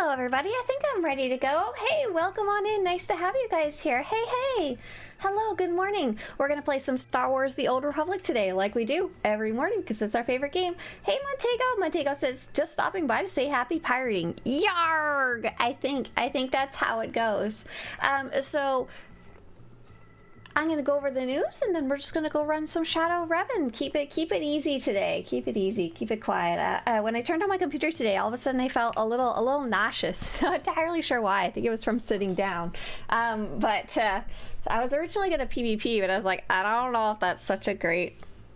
Hello everybody, I think I'm ready to go. Hey, welcome on in. Nice to have you guys here. Hey. Hello, good morning. We're gonna play some Star Wars The Old Republic today, like we do every morning, because it's our favorite game. Hey, Montego says, just stopping by to say happy pirating. Yarg! I think that's how it goes. So I'm gonna go over the news, and then we're just gonna go run some Shadow Revan. Keep it easy today. Keep it easy. Keep it quiet. When I turned on my computer today, all of a sudden I felt a little nauseous. Not entirely sure why. I think it was from sitting down. But I was originally gonna PvP, but I was like, I don't know if that's such a great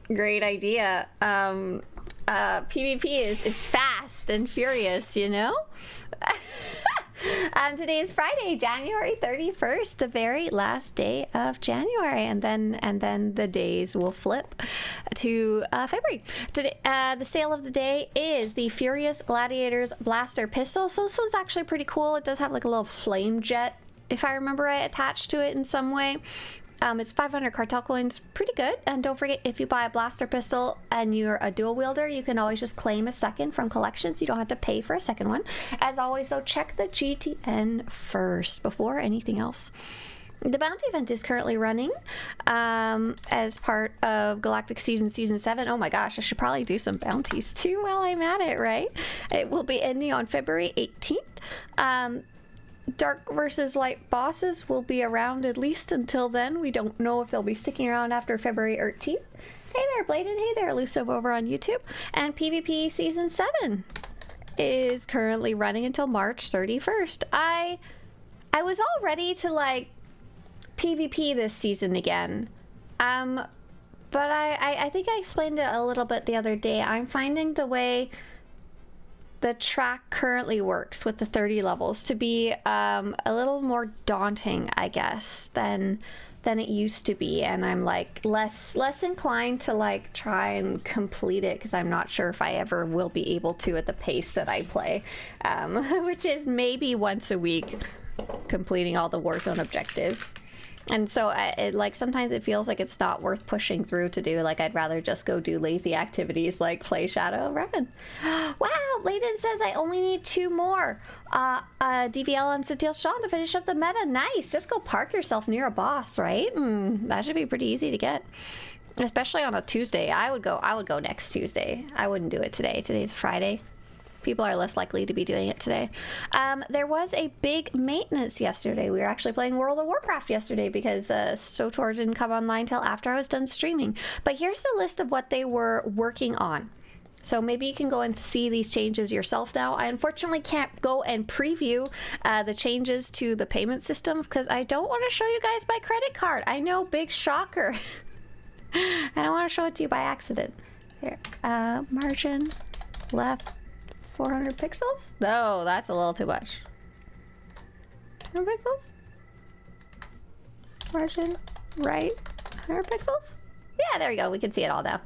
idea. PvP is fast and furious, you know. Today is Friday, January 31st, the very last day of January, and then the days will flip to February. Today, the sale of the day is the Furious Gladiators Blaster Pistol. So this one's actually pretty cool. It does have like a little flame jet, if I remember right, attached to it in some way. It's 500 cartel coins, pretty good. And don't forget, if you buy a blaster pistol and you're a dual wielder, you can always just claim a second from collections. You don't have to pay for a second one. As always, though, check the GTN first before anything else. The bounty event is currently running as part of Galactic Season 7. Oh my gosh, I should probably do some bounties too while I'm at it, right? It will be ending on February 18th. Dark versus light bosses will be around at least until then. We don't know if they'll be sticking around after February 18th. Hey there, Bladen. Hey there, Elusive over on YouTube. And PvP Season 7 is currently running until March 31st. I was all ready to like PvP this season again. But I think I explained it a little bit the other day. I'm finding the way the track currently works with the 30 levels to be a little more daunting, I guess, than it used to be, and I'm like less inclined to like try and complete it because I'm not sure if I ever will be able to at the pace that I play, which is maybe once a week, completing all the Warzone objectives. And so like sometimes it feels like it's not worth pushing through to do. Like I'd rather just go do lazy activities like play Shadow Revan. Wow, Layden says I only need 2 more. DVL on Satil Shawn to finish up the meta. Nice. Just go park yourself near a boss, right? That should be pretty easy to get. Especially on a Tuesday. I would go next Tuesday. I wouldn't do it today. Today's Friday. People are less likely to be doing it today. There was a big maintenance yesterday. We were actually playing World of Warcraft yesterday because SWTOR didn't come online till after I was done streaming. But here's the list of what they were working on. So maybe you can go and see these changes yourself now. I unfortunately can't go and preview the changes to the payment systems because I don't want to show you guys my credit card. I know, big shocker. I don't want to show it to you by accident. Here, margin left. 400 pixels? No, that's a little too much. 100 pixels? Margin right, 100 pixels? Yeah, there we go. We can see it all now.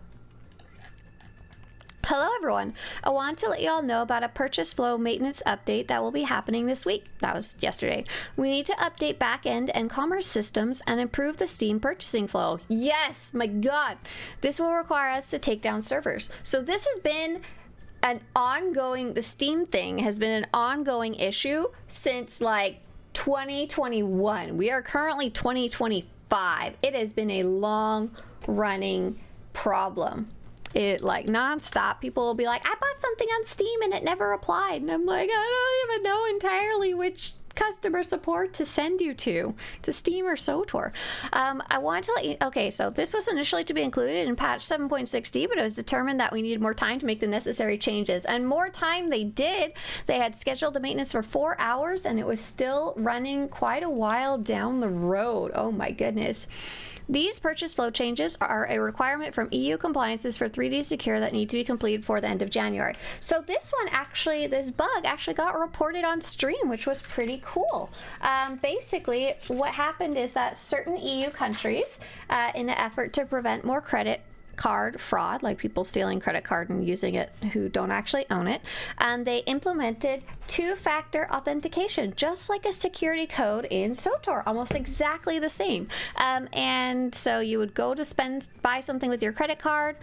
Hello everyone. I want to let you all know about a purchase flow maintenance update that will be happening this week. That was yesterday. We need to update backend and commerce systems and improve the Steam purchasing flow. Yes, my God. This will require us to take down servers. So this has been the Steam thing has been an ongoing issue since like 2021. We are currently 2025. It has been a long running problem. It like nonstop. People will be like, I bought something on Steam and it never applied. And I'm like, I don't even know entirely which customer support to send you to Steam or SWTOR. I wanted to let you, okay, so this was initially to be included in patch 7.6D, but it was determined that we needed more time to make the necessary changes, and more time they did. They had scheduled the maintenance for 4 hours and it was still running quite a while down the road. Oh my goodness. These purchase flow changes are a requirement from EU compliances for 3D Secure that need to be completed before the end of January. So this bug actually got reported on stream, which was pretty cool. Basically, what happened is that certain EU countries, in an effort to prevent more credit card fraud, like people stealing credit card and using it who don't actually own it, and they implemented 2-factor authentication, just like a security code in SWTOR, almost exactly the same. And so you would go to buy something with your credit card,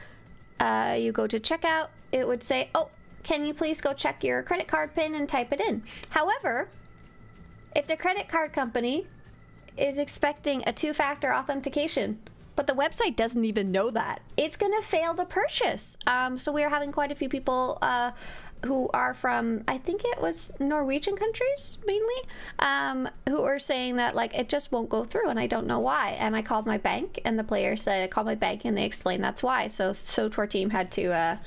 you go to checkout, it would say, oh, can you please go check your credit card PIN and type it in? However, if the credit card company is expecting a 2-factor authentication, but the website doesn't even know that, it's going to fail the purchase. So we are having quite a few people who are from, I think it was Norwegian countries mainly, who are saying that like it just won't go through, and I don't know why. And I called my bank, and the player said I called my bank, and they explained that's why. So SWTOR team had to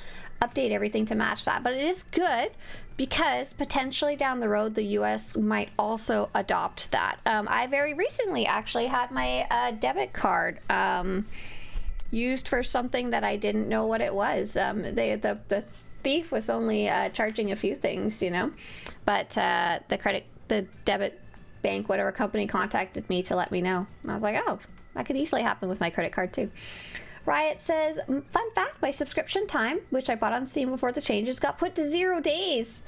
update everything to match that. But it is good because potentially down the road the US might also adopt that. I very recently actually had my debit card used for something that I didn't know what it was. The thief was only charging a few things, you know, but the debit bank, whatever company, contacted me to let me know. And I was like, oh, that could easily happen with my credit card too. Riot says, fun fact, my subscription time, which I bought on Steam before the changes, got put to 0 days.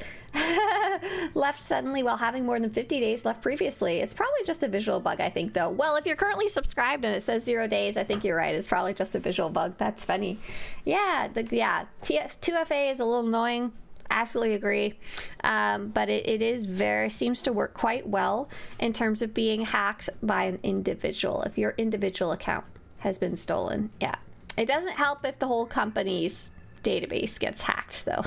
Left suddenly while having more than 50 days left previously. It's probably just a visual bug, I think, though. Well, if you're currently subscribed and it says 0 days, I think you're right. It's probably just a visual bug. That's funny. Yeah, 2FA is a little annoying. Absolutely agree. But it seems to work quite well in terms of being hacked by an individual. If your individual account has been stolen, yeah. It doesn't help if the whole company's database gets hacked, though.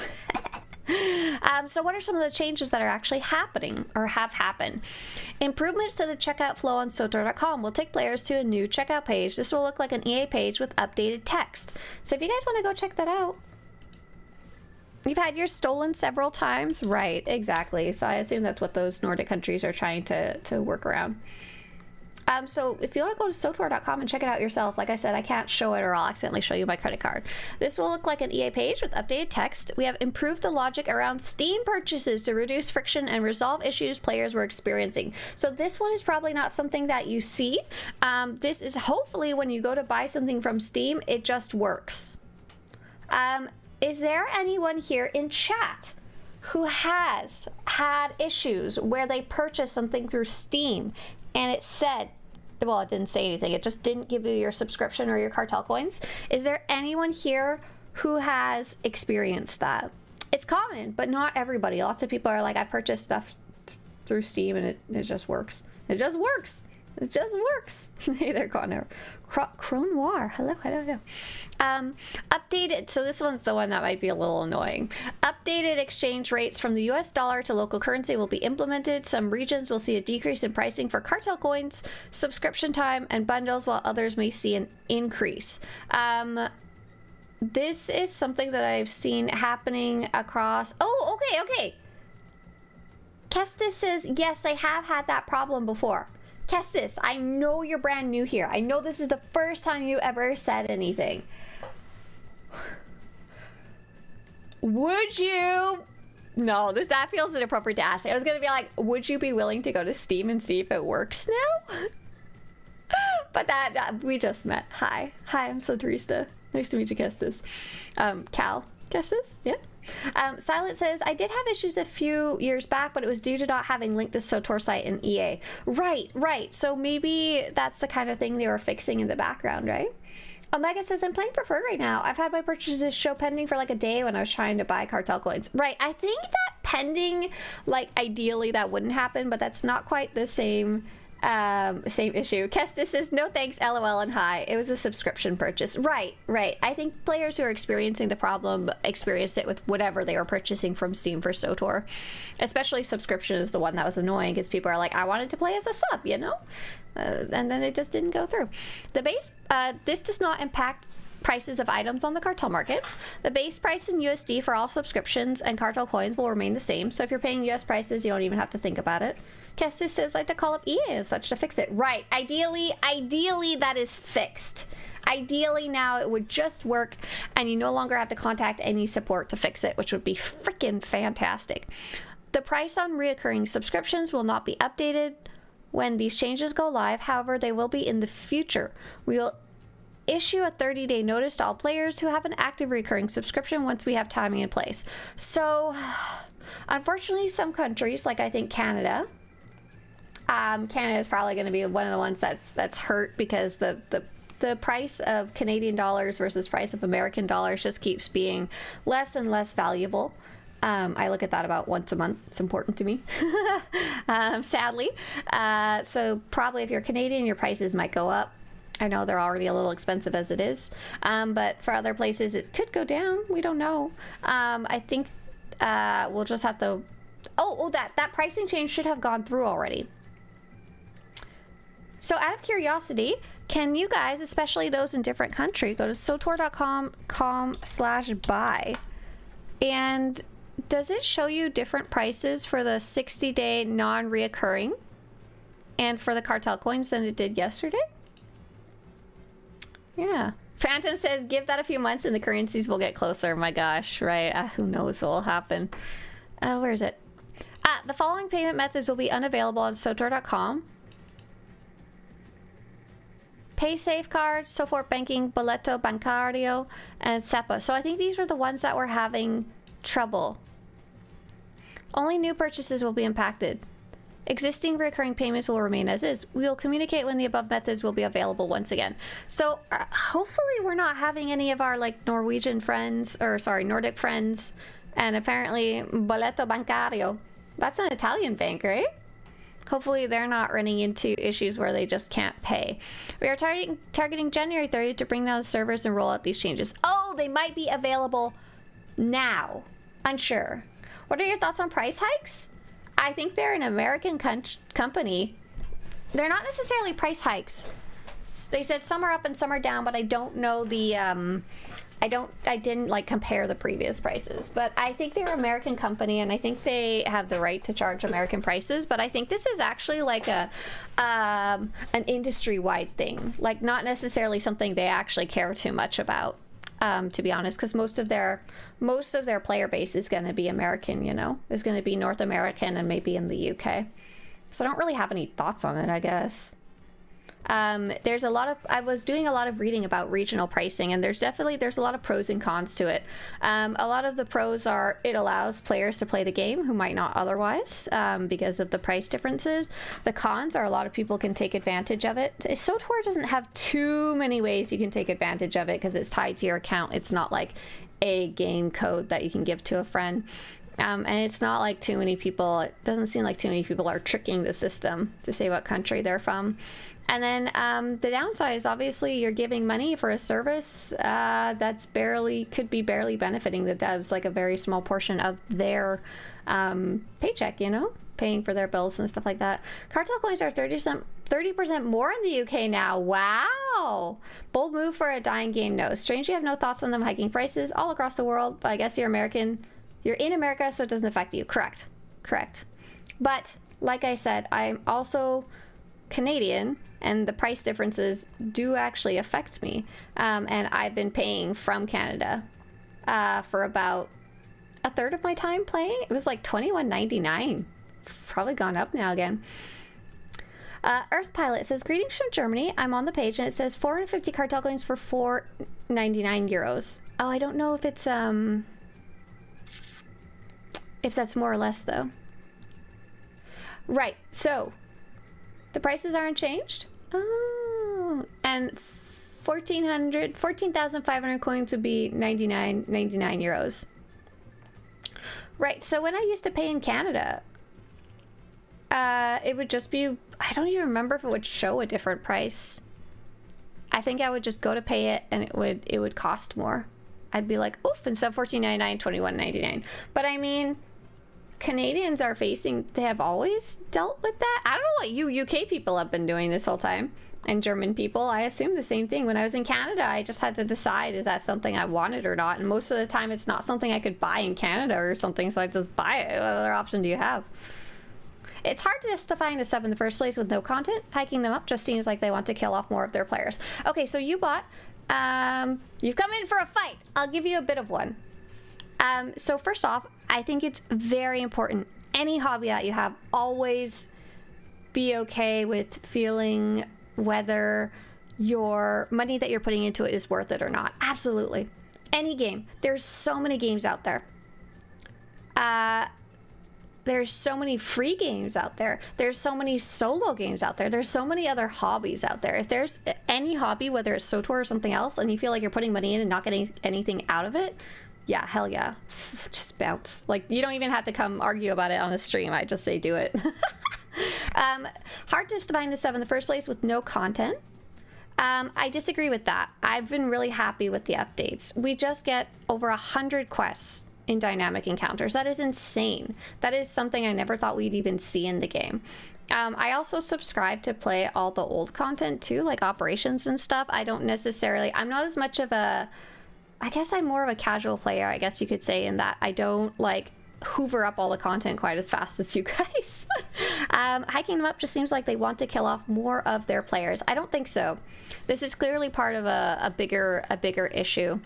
So what are some of the changes that are actually happening or have happened? Improvements to the checkout flow on SWTOR.com will take players to a new checkout page. This will look like an EA page with updated text. So if you guys want to go check that out. You've had yours stolen several times? Right, exactly. So I assume that's what those Nordic countries are trying to work around. So if you want to go to SWTOR.com and check it out yourself, like I said, I can't show it or I'll accidentally show you my credit card. This will look like an EA page with updated text. We have improved the logic around Steam purchases to reduce friction and resolve issues players were experiencing. So this one is probably not something that you see. This is hopefully when you go to buy something from Steam, it just works. Is there anyone here in chat who has had issues where they purchased something through Steam and it said, well, it didn't say anything, it just didn't give you your subscription or your cartel coins? Is there anyone here who has experienced that? It's common, but not everybody. Lots of people are like, I purchased stuff through Steam and it just works. It just works. It just works. Hey there, Connor. Cronoir. Hello. Updated. So this one's the one that might be a little annoying. Updated exchange rates from the US dollar to local currency will be implemented. Some regions will see a decrease in pricing for cartel coins, subscription time, and bundles, while others may see an increase. This is something that I've seen happening across. Oh, okay. Kestis says, yes, I have had that problem before. Kestis, I know you're brand new here. I know this is the first time you ever said anything. Would you... No, that feels inappropriate to ask. I was going to be like, would you be willing to go to Steam and see if it works now? But that we just met. Hi, I'm Swtorista. Nice to meet you, Kestis. Cal, Kestis? Yeah. Silent says, I did have issues a few years back, but it was due to not having linked the SWTOR site in EA. Right. So maybe that's the kind of thing they were fixing in the background, right? Omega says, I'm playing Preferred right now. I've had my purchases show pending for like a day when I was trying to buy cartel coins. Right, I think that pending, like ideally that wouldn't happen, but that's not quite the same issue. Kestis says, no thanks, LOL and hi. It was a subscription purchase. Right. I think players who are experiencing the problem experienced it with whatever they were purchasing from Steam for SWTOR. Especially subscription is the one that was annoying because people are like, I wanted to play as a sub, you know? And then it just didn't go through. The base, this does not impact prices of items on the cartel market. The base price in USD for all subscriptions and cartel coins will remain the same, so if you're paying US prices, you don't even have to think about it. Kestis says, like to call up EA and such to fix it. Right, ideally that is fixed. Ideally now it would just work and you no longer have to contact any support to fix it, which would be freaking fantastic. The price on reoccurring subscriptions will not be updated when these changes go live, however, they will be in the future. We will issue a 30-day notice to all players who have an active recurring subscription once we have timing in place. So, unfortunately, some countries, like I think Canada is probably going to be one of the ones that's hurt because the price of Canadian dollars versus price of American dollars just keeps being less and less valuable. I look at that about once a month. It's important to me, sadly. So probably if you're Canadian, your prices might go up. I know they're already a little expensive as it is, but for other places it could go down. We don't know. I think we'll just have to... that pricing change should have gone through already. So out of curiosity, can you guys, especially those in different countries, go to SWTOR.com/buy, and does it show you different prices for the 60-day non-reoccurring and for the cartel coins than it did yesterday? Yeah. Phantom says, give that a few months and the currencies will get closer. My gosh, right? Who knows what will happen? Where is it? The following payment methods will be unavailable on SWTOR.com. PaySafe cards, Swtorista Banking, Boleto Bancario, and SEPA. So I think these were the ones that were having trouble. Only new purchases will be impacted. Existing recurring payments will remain as is. We will communicate when the above methods will be available once again. So hopefully we're not having any of our like Norwegian friends, or sorry, Nordic friends, and apparently Boleto Bancario. That's an Italian bank, right? Hopefully they're not running into issues where they just can't pay. We are targeting January 30th to bring down the servers and roll out these changes. Oh, they might be available now. Unsure. What are your thoughts on price hikes? I think they're an American company. They're not necessarily price hikes. They said some are up and some are down, but I don't know the... I didn't like compare the previous prices, but I think they're an American company and I think they have the right to charge American prices. But I think this is actually like an industry-wide thing, like not necessarily something they actually care too much about, to be honest, because most of their player base is going to be American, you know, is going to be North American and maybe in the UK. So I don't really have any thoughts on it, I guess. There's a lot of, I was doing a lot of reading about regional pricing, and there's a lot of pros and cons to it. A lot of the pros are it allows players to play the game who might not otherwise, because of the price differences. The cons are a lot of people can take advantage of it. SWTOR doesn't have too many ways you can take advantage of it because it's tied to your account. It's not like a game code that you can give to a friend. And it's not like too many people, it doesn't seem like too many people are tricking the system to say what country they're from. And then the downside is obviously you're giving money for a service that's could be barely benefiting the devs, like a very small portion of their paycheck, you know, paying for their bills and stuff like that. Cartel coins are 30% more in the UK now. Wow. Bold move for a dying game. No. Strange you have no thoughts on them hiking prices all across the world. I guess you're American. You're in America, so it doesn't affect you. Correct. But like I said, I'm also Canadian, and the price differences do actually affect me. And I've been paying from Canada for about a third of my time playing. It was like $21.99. Probably gone up now again. Earth Pilot says, greetings from Germany. I'm on the page and it says 450 cartel coins for 4.99 euros. Oh, I don't know if it's if that's more or less though. Right, so the prices aren't changed. Oh, and 14,500 coins would be 99 euros. Right, so when I used to pay in Canada, it would just be, I don't even remember if it would show a different price. I think I would just go to pay it and it would cost more. I'd be like, oof, instead of $14.99, $21.99. But I mean, Canadians are they have always dealt with that. I don't know what you UK people have been doing this whole time, and German people. I assume the same thing. When I was in Canada, I just had to decide, is that something I wanted or not? And most of the time, it's not something I could buy in Canada or something, so I just buy it. What other option do you have? It's hard to justifying this stuff in the first place with no content. Hiking them up just seems like they want to kill off more of their players. Okay, so you bought... you've come in for a fight. I'll give you a bit of one. So first off, I think it's very important. Any hobby that you have, always be okay with feeling whether your money that you're putting into it is worth it or not. Absolutely. Any game. There's so many games out there. There's so many free games out there. There's so many solo games out there. There's so many other hobbies out there. If there's any hobby, whether it's SWTOR or something else, and you feel like you're putting money in and not getting anything out of it, yeah, hell yeah. Just bounce. Like, you don't even have to come argue about it on a stream. I just say do it. Hard to find the sub in the first place with no content. I disagree with that. I've been really happy with the updates. We just get over 100 quests in dynamic encounters. That is insane. That is something I never thought we'd even see in the game. I also subscribe to play all the old content too, like operations and stuff. I'm not as much of a, I guess I'm more of a casual player, I guess you could say, in that I don't like hoover up all the content quite as fast as you guys. Hiking them up just seems like they want to kill off more of their players. I don't think so. This is clearly part of a bigger issue.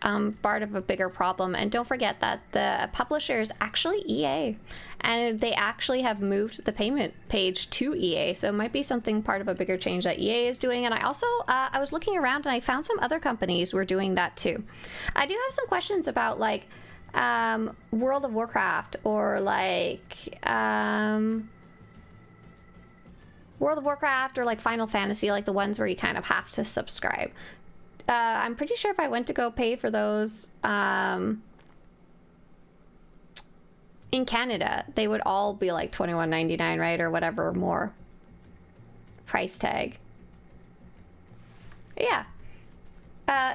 Part of a bigger problem. And don't forget that the publisher is actually EA, and they actually have moved the payment page to EA, so it might be something part of a bigger change that EA is doing. And I also I was looking around and I found some other companies were doing that too. I do have some questions about like World of Warcraft or like World of Warcraft or like Final Fantasy, like the ones where you kind of have to subscribe. I'm pretty sure if I went to go pay for those in Canada, they would all be like $21.99, right? Or whatever more price tag. Yeah.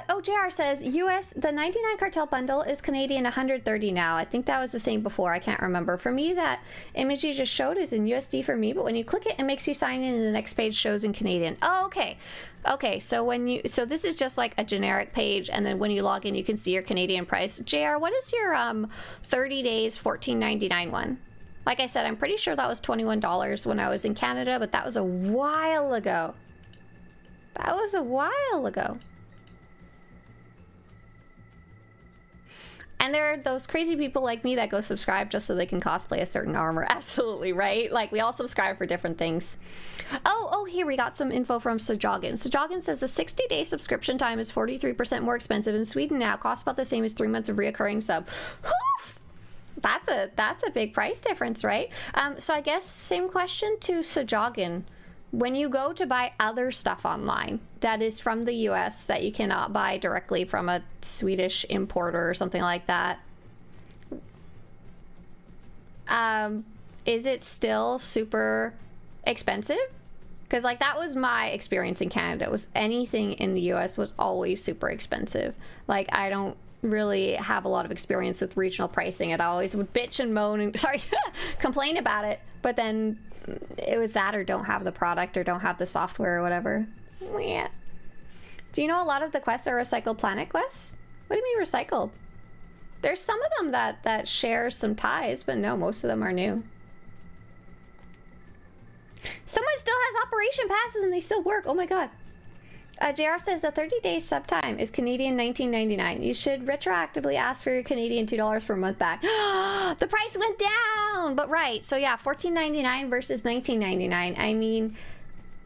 Oh, JR says, US, the 99 cartel bundle is Canadian 130 now. I think that was the same before. I can't remember. For me, that image you just showed is in USD for me, but when you click it, it makes you sign in and the next page shows in Canadian. Oh, okay. Okay, so so this is just like a generic page, and then when you log in, you can see your Canadian price. JR, what is your 30 days $14.99 one? Like I said, I'm pretty sure that was $21 when I was in Canada, but that was a while ago. That was a while ago. And there are those crazy people like me that go subscribe just so they can cosplay a certain armor. Absolutely, right? Like, we all subscribe for different things. Oh, here we got some info from Sjoggin. Sjoggin says the 60-day subscription time is 43% more expensive in Sweden now. Costs about the same as 3 months of reoccurring sub. Woof! That's a big price difference, right? So I guess same question to Sjoggin. When you go to buy other stuff online that is from the US that you cannot buy directly from a Swedish importer or something like that, is it still super expensive? Because like that was my experience in Canada, was anything in the US was always super expensive. Like, I don't really have a lot of experience with regional pricing, and I always would bitch and moan and complain about it, but then it was that or don't have the product or don't have the software or whatever. Yeah. Do you know a lot of the quests are recycled planet quests? What do you mean recycled? There's some of them that share some ties, but no, most of them are new. Someone still has operation passes and they still work. Oh my god. JR says a 30-day sub time is Canadian $19.99. You should retroactively ask for your Canadian $2 per month back. The price went down! But right, so yeah, $14.99 versus $19.99. I mean,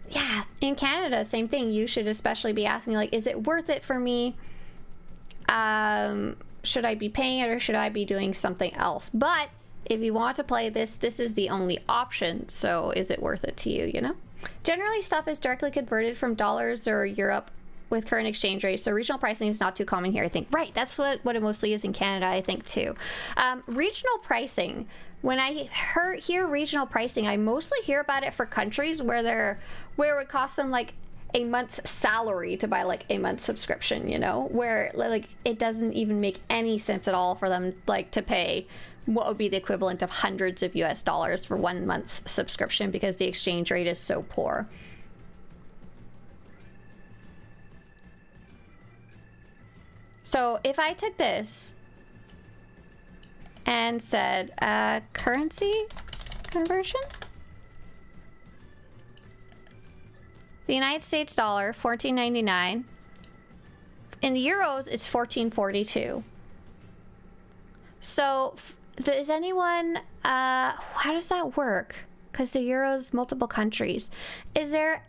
yeah, in Canada, same thing. You should especially be asking, like, is it worth it for me? Should I be paying it or should I be doing something else? But if you want to play this, this is the only option. So is it worth it to you, you know? Generally, stuff is directly converted from dollars or Europe with current exchange rates, so regional pricing is not too common here, I think. Right, that's what it mostly is in Canada, I think, too. Regional pricing, when I hear regional pricing, I mostly hear about it for countries where it would cost them like a month's salary to buy like a month's subscription, you know, where like it doesn't even make any sense at all for them like to pay what would be the equivalent of hundreds of US dollars for 1 month's subscription because the exchange rate is so poor. So if I took this and said currency conversion, the United States dollar $14.99, in euros it's $14.42. So does anyone, how does that work? Because the euro's multiple countries. Is there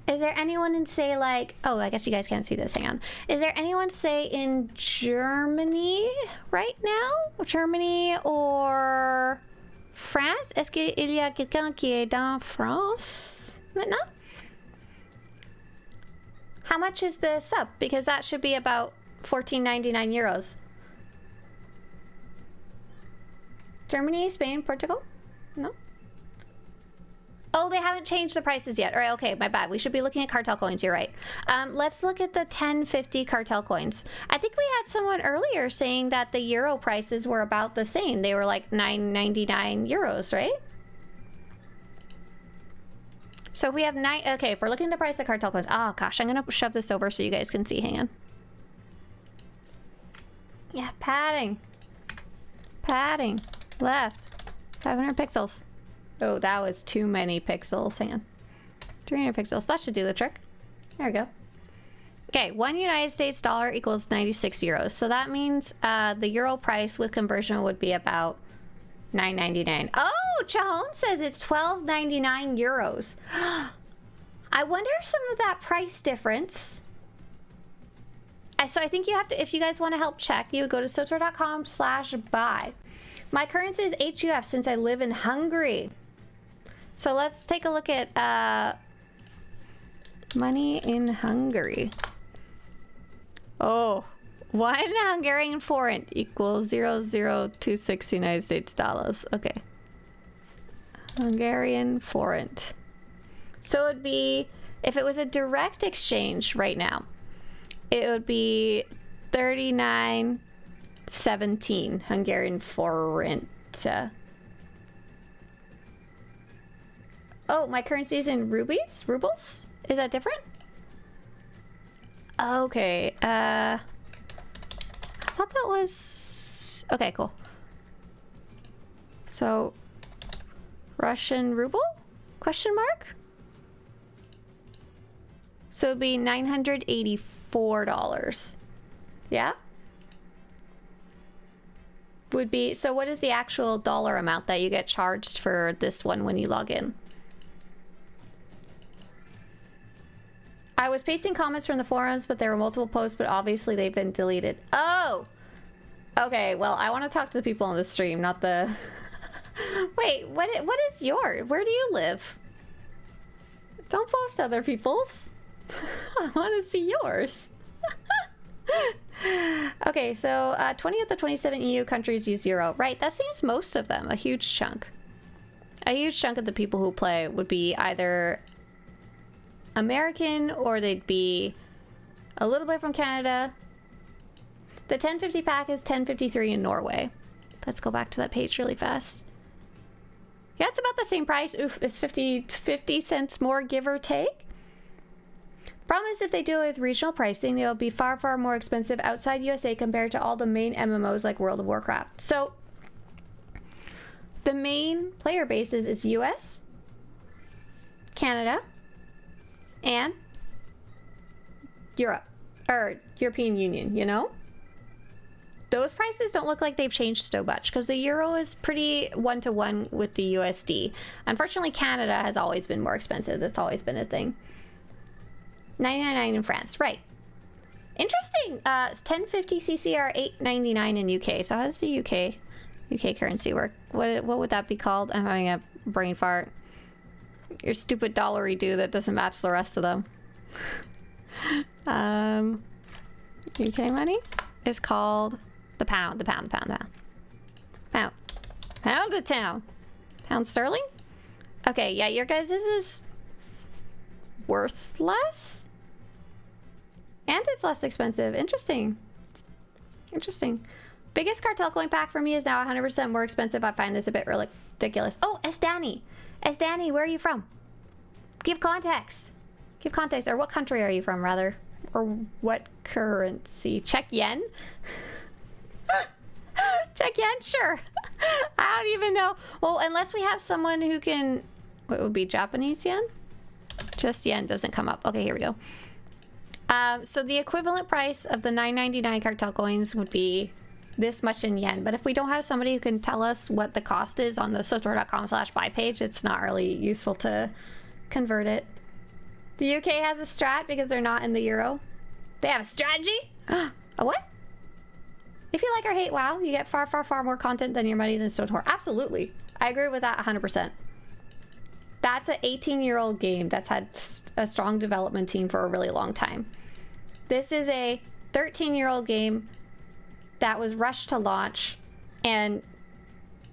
anyone in, say, like, oh, I guess you guys can't see this, hang on. Is there anyone, say, in Germany right now? Germany or France? Est-ce qu'il y a quelqu'un qui est dans France maintenant? How much is the sub? Because that should be about 14.99 euros. Germany, Spain, Portugal? No? Oh, they haven't changed the prices yet. All right, okay, my bad. We should be looking at cartel coins, you're right. Let's look at the 1050 cartel coins. I think we had someone earlier saying that the euro prices were about the same. They were like 9.99 euros, right? So if we have okay, if we're looking at the price of cartel coins. Oh gosh, I'm gonna shove this over so you guys can see. Hang on. Yeah, padding. Padding. Left. 500 pixels. Oh, that was too many pixels. Hang on. 300 pixels. That should do the trick. There we go. Okay, 1 United States dollar equals 96 euros. So that means the euro price with conversion would be about 9.99. Oh, Chahon says it's 12.99 euros. I wonder if some of that price difference. So I think you have to, if you guys want to help check, you would go to SWTOR.com/buy. My currency is HUF since I live in Hungary. So let's take a look at money in Hungary. Oh, 1 Hungarian forint equals 0.026 United States dollars. Okay. Hungarian forint. So it would be, if it was a direct exchange right now, it would be 39.17 Hungarian forint. Oh, my currency is in rupees? Rubles? Is that different? Okay. I thought that was... Okay, cool. So, Russian ruble? Question mark? So it'd be $984. Yeah? Would be... So what is the actual dollar amount that you get charged for this one when you log in? I was pasting comments from the forums, but there were multiple posts, but obviously they've been deleted. Oh! Okay, well, I want to talk to the people on the stream, not the... Wait, what is yours? Where do you live? Don't post other people's. I want to see yours. Okay, so 20 of the 27 EU countries use euro. Right, that seems most of them. A huge chunk. A huge chunk of the people who play would be either American or they'd be a little bit from Canada. The 1050 pack is 1053 in Norway. Let's go back to that page really fast. Yeah, it's about the same price. Oof, it's 50 cents more, give or take. Problem is, if they do it with regional pricing, they'll be far, far more expensive outside USA compared to all the main MMOs like World of Warcraft. So, the main player bases is US, Canada, and Europe, or European Union, you know? Those prices don't look like they've changed so much because the euro is pretty one-to-one with the USD. Unfortunately, Canada has always been more expensive. That's always been a thing. $9.99 in France, right. Interesting. 1050 CCR, $8.99 in UK. So how does the UK currency work? What would that be called? I'm having a brain fart. Your stupid dollary-do that doesn't match the rest of them. UK money is called the pound. Pound to town. Pound sterling? Okay, yeah, your guys' is worth less? And it's less expensive. Interesting. Biggest cartel coin pack for me is now 100% more expensive. I find this a bit ridiculous. Oh, Estani, where are you from? Give context. Or what country are you from, rather? Or what currency? Czech yen? Czech yen? Sure. I don't even know. Well, unless we have someone who can... What would be Japanese yen? Just yen doesn't come up. Okay, here we go. So the equivalent price of the $9.99 cartel coins would be this much in yen. But if we don't have somebody who can tell us what the cost is on the SWTOR.com/buy page, it's not really useful to convert it. The UK has a strat because they're not in the euro. They have a strategy? A what? If you like or hate WoW, you get far, far, far more content than your money than SWTOR. Absolutely. I agree with that 100%. That's an 18-year-old game that's had a strong development team for a really long time. This is a 13-year-old game that was rushed to launch and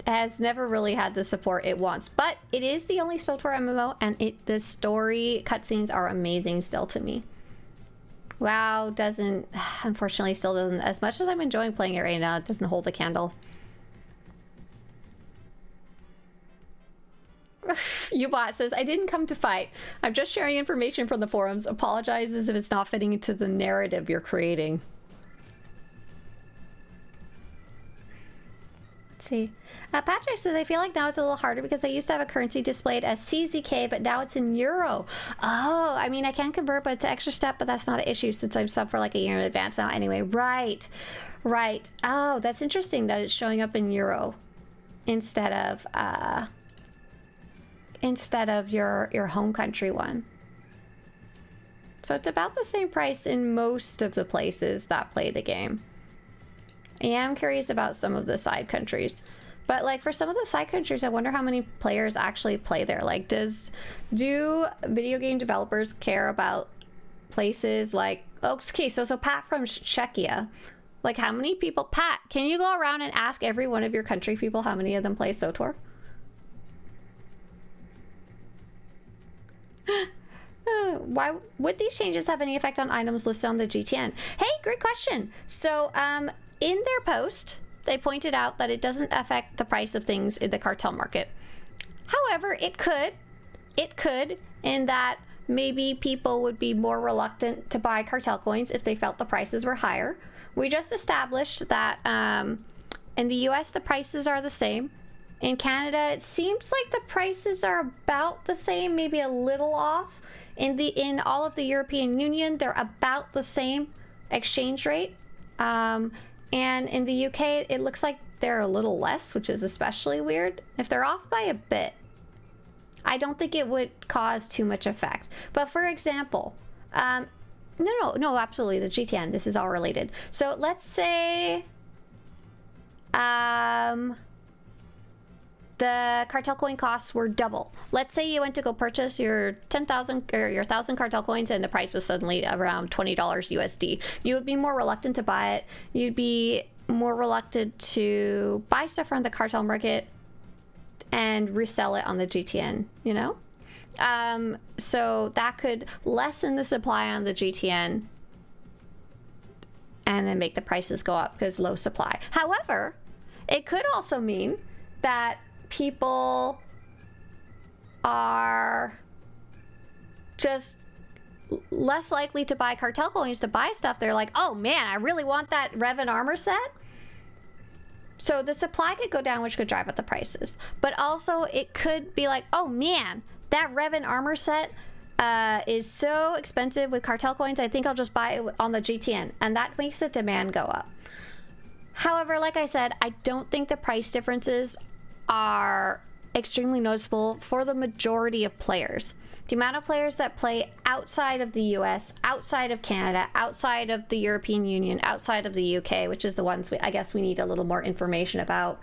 has never really had the support it wants. But it is the only SWTOR MMO, and the story cutscenes are amazing still to me. WoW doesn't, unfortunately, still doesn't. As much as I'm enjoying playing it right now, it doesn't hold a candle. Ubot says, I didn't come to fight. I'm just sharing information from the forums. Apologizes if it's not fitting into the narrative you're creating. Let's see. Patrick says, I feel like now it's a little harder because I used to have a currency displayed as CZK, but now it's in euro. Oh, I mean, I can convert, but it's an extra step, but that's not an issue since I'm sub for like a year in advance now. Anyway, right. Oh, that's interesting that it's showing up in euro instead of your home country one. So it's about the same price in most of the places that play the game. I am curious about some of the side countries. But like for some of the side countries, I wonder how many players actually play there. Like do video game developers care about places like, okay, so Pat from Czechia, like how many people, Pat, can you go around and ask every one of your country people how many of them play SWTOR? Why would these changes have any effect on items listed on the GTN? Hey, great question. So in their post, they pointed out that it doesn't affect the price of things in the cartel market. However, it could in that maybe people would be more reluctant to buy cartel coins if they felt the prices were higher. We just established that in the US, the prices are the same. In Canada, it seems like the prices are about the same, maybe a little off. In all of the European Union, they're about the same exchange rate. And in the UK, it looks like they're a little less, which is especially weird. If they're off by a bit, I don't think it would cause too much effect. But for example, no, absolutely, the GTN, this is all related. So let's say the cartel coin costs were double. Let's say you went to go purchase your 10,000 or your 1,000 cartel coins and the price was suddenly around $20 USD. You would be more reluctant to buy it. You'd be more reluctant to buy stuff from the cartel market and resell it on the GTN, you know? So that could lessen the supply on the GTN and then make the prices go up because low supply. However, it could also mean that people are just less likely to buy cartel coins to buy stuff. They're like, oh man, I really want that Revan armor set. So the supply could go down, which could drive up the prices. But also it could be like, oh man, that Revan armor set is so expensive with cartel coins. I think I'll just buy it on the GTN. And that makes the demand go up. However, like I said, I don't think the price differences are extremely noticeable for the majority of players. The amount of players that play outside of the US, outside of Canada, outside of the European Union, outside of the UK, which is the ones I guess we need a little more information about,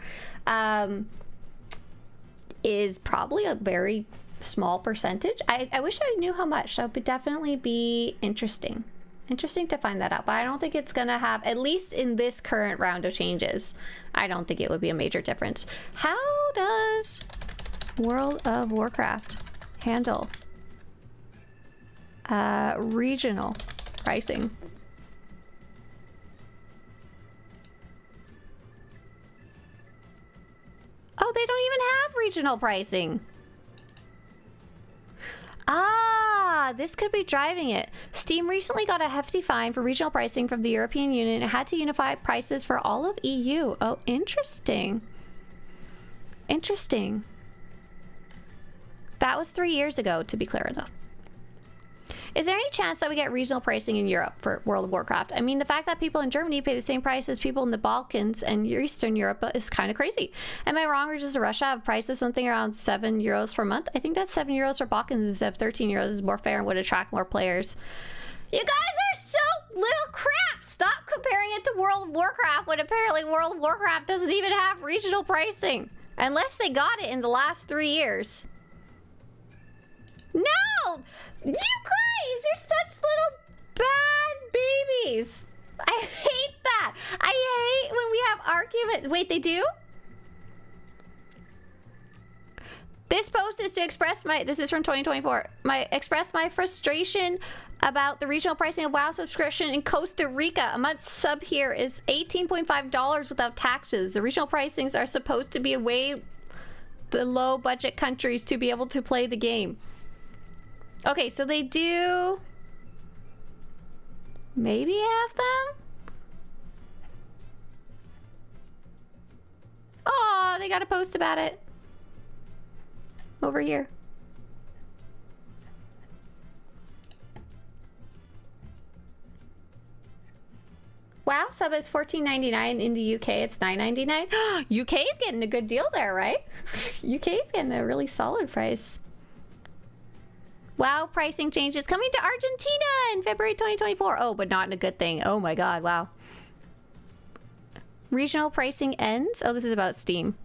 is probably a very small percentage. I wish I knew how much. That would definitely be interesting to find that out, but I don't think it's gonna have, at least in this current round of changes, I don't think it would be a major difference. How does World of Warcraft handle regional pricing? Oh, they don't even have regional pricing. Ah, this could be driving it. Steam recently got a hefty fine for regional pricing from the European Union and had to unify prices for all of EU. Oh, interesting. Interesting. That was 3 years ago, to be clear, though. Is there any chance that we get regional pricing in Europe for World of Warcraft? I mean, the fact that people in Germany pay the same price as people in the Balkans and Eastern Europe is kind of crazy. Am I wrong, or does Russia have prices something around €7 per month? I think that's €7 for Balkans instead of €13 is more fair and would attract more players. You guys are so little crap! Stop comparing it to World of Warcraft when apparently World of Warcraft doesn't even have regional pricing. Unless they got it in the last 3 years. No! You guys are such little bad babies. I argument. Wait, they do? This post is to express my, this is from 2024, express my frustration about the regional pricing of WoW subscription in Costa Rica. A month sub here is $18.5 without taxes. The regional pricings are supposed to be away the low budget countries to be able to play the game. Okay, so they do maybe have them? Oh, they got a post about it. Over here. WoW sub is $14.99 in the UK. It's $9.99. UK is getting a good deal there, right? UK is getting a really solid price. WoW pricing changes coming to Argentina in February 2024. Oh, but not in a good thing. Oh my god, wow. Regional pricing ends. Oh, this is about Steam.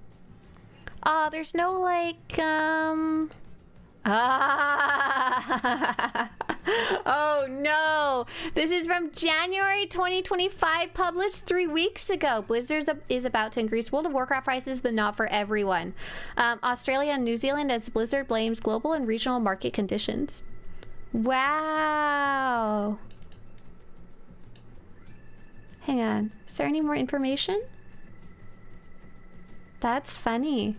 Oh, there's no like oh no, this is from January 2025, published 3 weeks ago. Blizzard is about to increase World of Warcraft prices, but not for everyone. Australia and New Zealand, as Blizzard blames global and regional market conditions. Wow. Hang on, is there any more information? That's funny.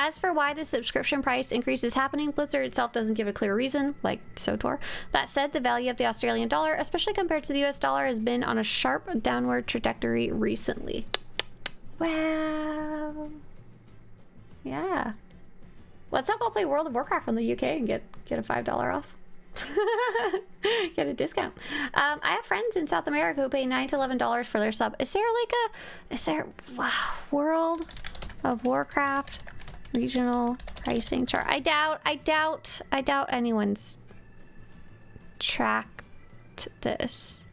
As for why the subscription price increase is happening, Blizzard itself doesn't give a clear reason, like SWTOR. That said, the value of the Australian dollar, especially compared to the US dollar, has been on a sharp downward trajectory recently. Wow. Yeah. Let's all go play World of Warcraft from the UK and get a $5 off. Get a discount. I have friends in South America who pay $9 to $11 for their sub. Is there wow, World of Warcraft regional pricing chart? I doubt anyone's tracked this.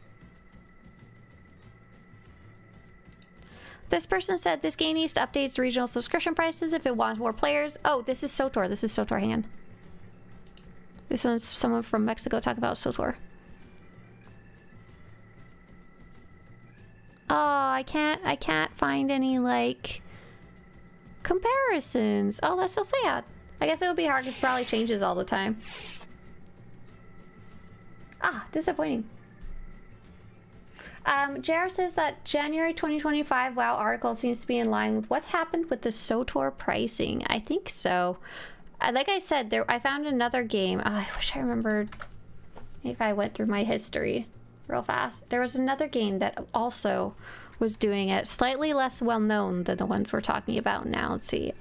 This person said this game needs to update its regional subscription prices if it wants more players. Oh, this is SWTOR. This is SWTOR. Hang on. This one's someone from Mexico talking about SWTOR. Oh, I can't find any like comparisons. Oh, that's so sad. I guess it would be hard because it probably changes all the time. Ah, disappointing. JR says that January 2025 WoW article seems to be in line with what's happened with the SWTOR pricing. I think so. Like I said, I found another game. Oh, I wish I remembered if I went through my history real fast. There was another game that also was doing it, slightly less well known than the ones we're talking about now. Let's see.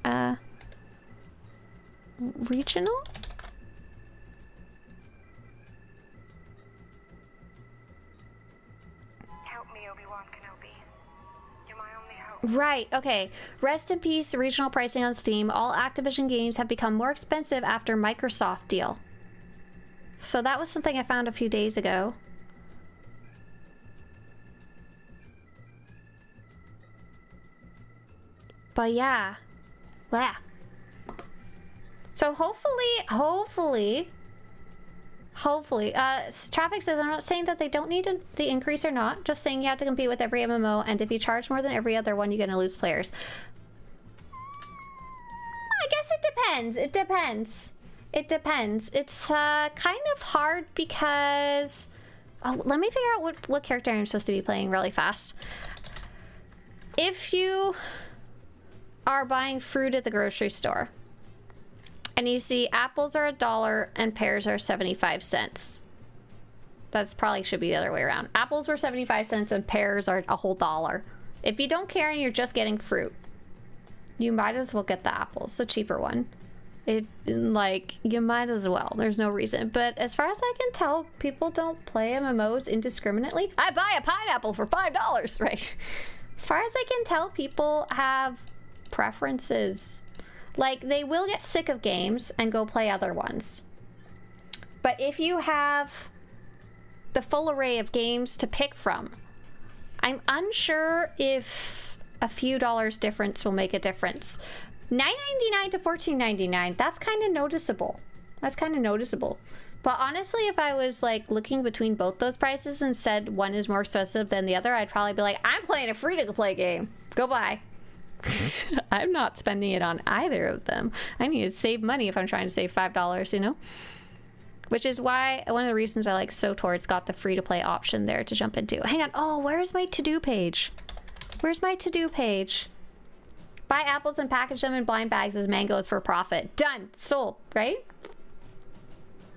Regional? Right, okay. Rest in peace, regional pricing on Steam. All Activision games have become more expensive after Microsoft deal. So that was something I found a few days ago. But yeah. Blah. So hopefully, Traffic says, I'm not saying that they don't need the increase or not, just saying you have to compete with every MMO, and if you charge more than every other one, you're gonna lose players. I guess it depends. It depends. It's kind of hard because... Oh, let me figure out what character I'm supposed to be playing really fast. If you are buying fruit at the grocery store, and you see apples are $1 and pears are 75 cents. That's probably should be the other way around. Apples were 75 cents and pears are a whole $1. If you don't care and you're just getting fruit, you might as well get the apples, the cheaper one. You might as well. There's no reason. But as far as I can tell, people don't play MMOs indiscriminately. I buy a pineapple for $5, right? As far as I can tell, people have preferences. Like, they will get sick of games and go play other ones. But if you have the full array of games to pick from, I'm unsure if a few dollars difference will make a difference. $9.99 to $14.99, that's kind of noticeable. But honestly, if I was like looking between both those prices and said one is more expensive than the other, I'd probably be like, I'm playing a free-to-play game. Go buy. I'm not spending it on either of them. I need to save money if I'm trying to save $5, you know? Which is why, one of the reasons I like SWTOR, it's got the free-to-play option there to jump into. Hang on. Oh, where's my to-do page? Where's my to-do page? Buy apples and package them in blind bags as mangoes for profit. Done. Sold. Right?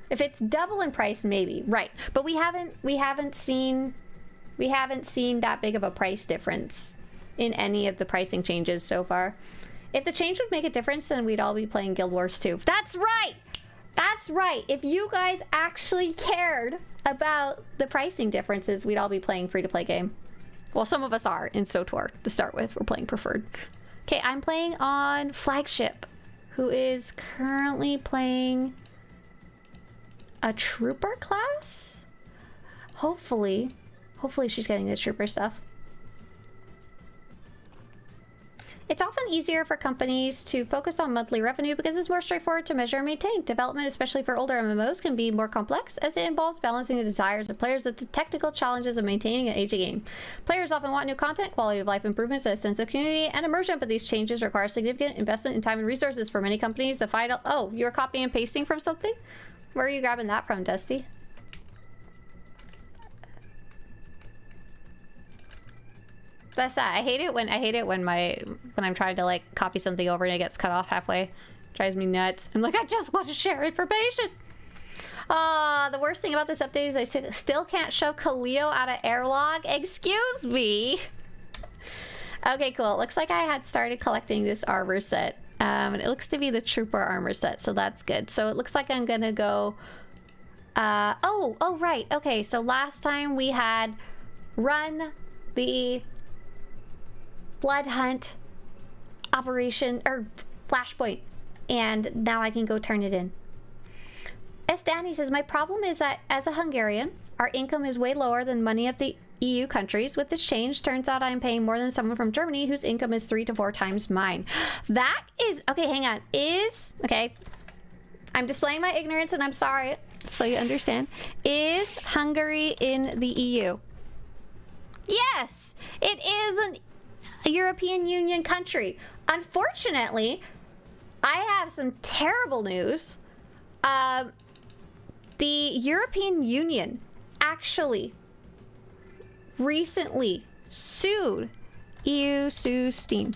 If it's double in price, maybe. Right. But we haven't seen that big of a price difference in any of the pricing changes so far. If the change would make a difference, then we'd all be playing Guild Wars 2. That's right! That's right! If you guys actually cared about the pricing differences, we'd all be playing free-to-play game. Well, some of us are in SWTOR to start with. We're playing Preferred. Okay, I'm playing on Flagship, who is currently playing a Trooper class? Hopefully she's getting the Trooper stuff. It's often easier for companies to focus on monthly revenue because it's more straightforward to measure and maintain. Development, especially for older MMOs, can be more complex as it involves balancing the desires of players with the technical challenges of maintaining an aging game. Players often want new content, quality of life improvements, a sense of community, and immersion, but these changes require significant investment in time and resources for many companies. The final... Oh, you're copying and pasting from something? Where are you grabbing that from, Dusty? That's that. I hate it when I'm trying to like copy something over and it gets cut off halfway. It drives me nuts. I'm like, I just want to share information. The worst thing about this update is I still can't show Kaleo out of airlog. Excuse me. Okay, cool. It looks like I had started collecting this armor set. And it looks to be the Trooper armor set, so that's good. So it looks like I'm gonna go... Oh, right. Okay, so last time we had run the Blood Hunt operation, or Flashpoint, and now I can go turn it in. S. Danny says, my problem is that as a Hungarian, our income is way lower than many of the EU countries. With this change, turns out I'm paying more than someone from Germany whose income is 3 to 4 times mine. That is... Okay, hang on. Okay. I'm displaying my ignorance and I'm sorry, so you understand. Is Hungary in the EU? Yes! It is a European Union country. Unfortunately, I have some terrible news. The European Union actually recently sued EU sues Steam.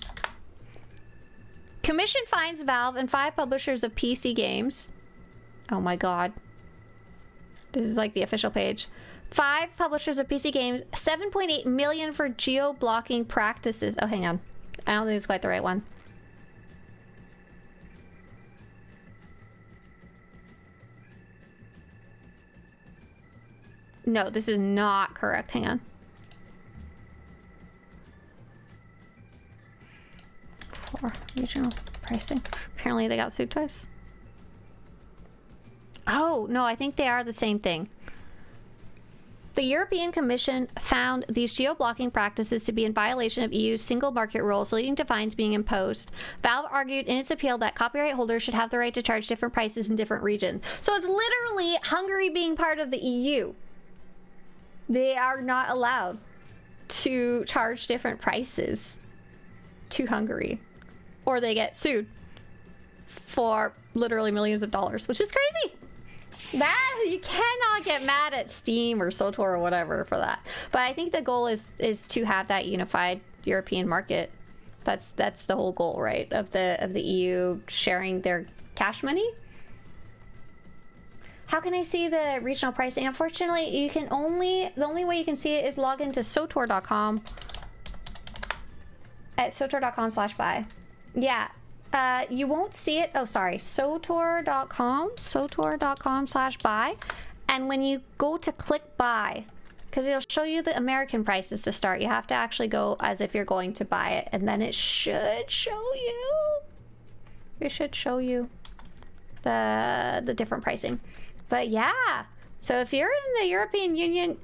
Commission fines Valve and 5 publishers of PC games. Oh my god. This is like the official page. 5 publishers of PC games, 7.8 million for geo-blocking practices. Oh, hang on. I don't think it's quite the right one. No, this is not correct. Hang on. For regional pricing. Apparently they got sued twice. Oh, no, I think they are the same thing. The European Commission found these geo-blocking practices to be in violation of EU's single market rules, leading to fines being imposed. Valve argued in its appeal that copyright holders should have the right to charge different prices in different regions. So it's literally Hungary being part of the EU. They are not allowed to charge different prices to Hungary, or they get sued for literally millions of dollars, which is crazy. That you cannot get mad at Steam or SWTOR or whatever for that. But I think the goal is to have that unified European market. That's the whole goal, right? Of the EU sharing their cash money. How can I see the regional pricing? Unfortunately, you can the only way you can see it is log into SWTOR.com at SWTOR.com/buy. Yeah. You won't see it. Oh, sorry. SWTOR.com/buy. And when you go to click buy, because it'll show you the American prices to start, you have to actually go as if you're going to buy it. And then it should show you. It should show you the different pricing. But yeah. So if you're in the European Union,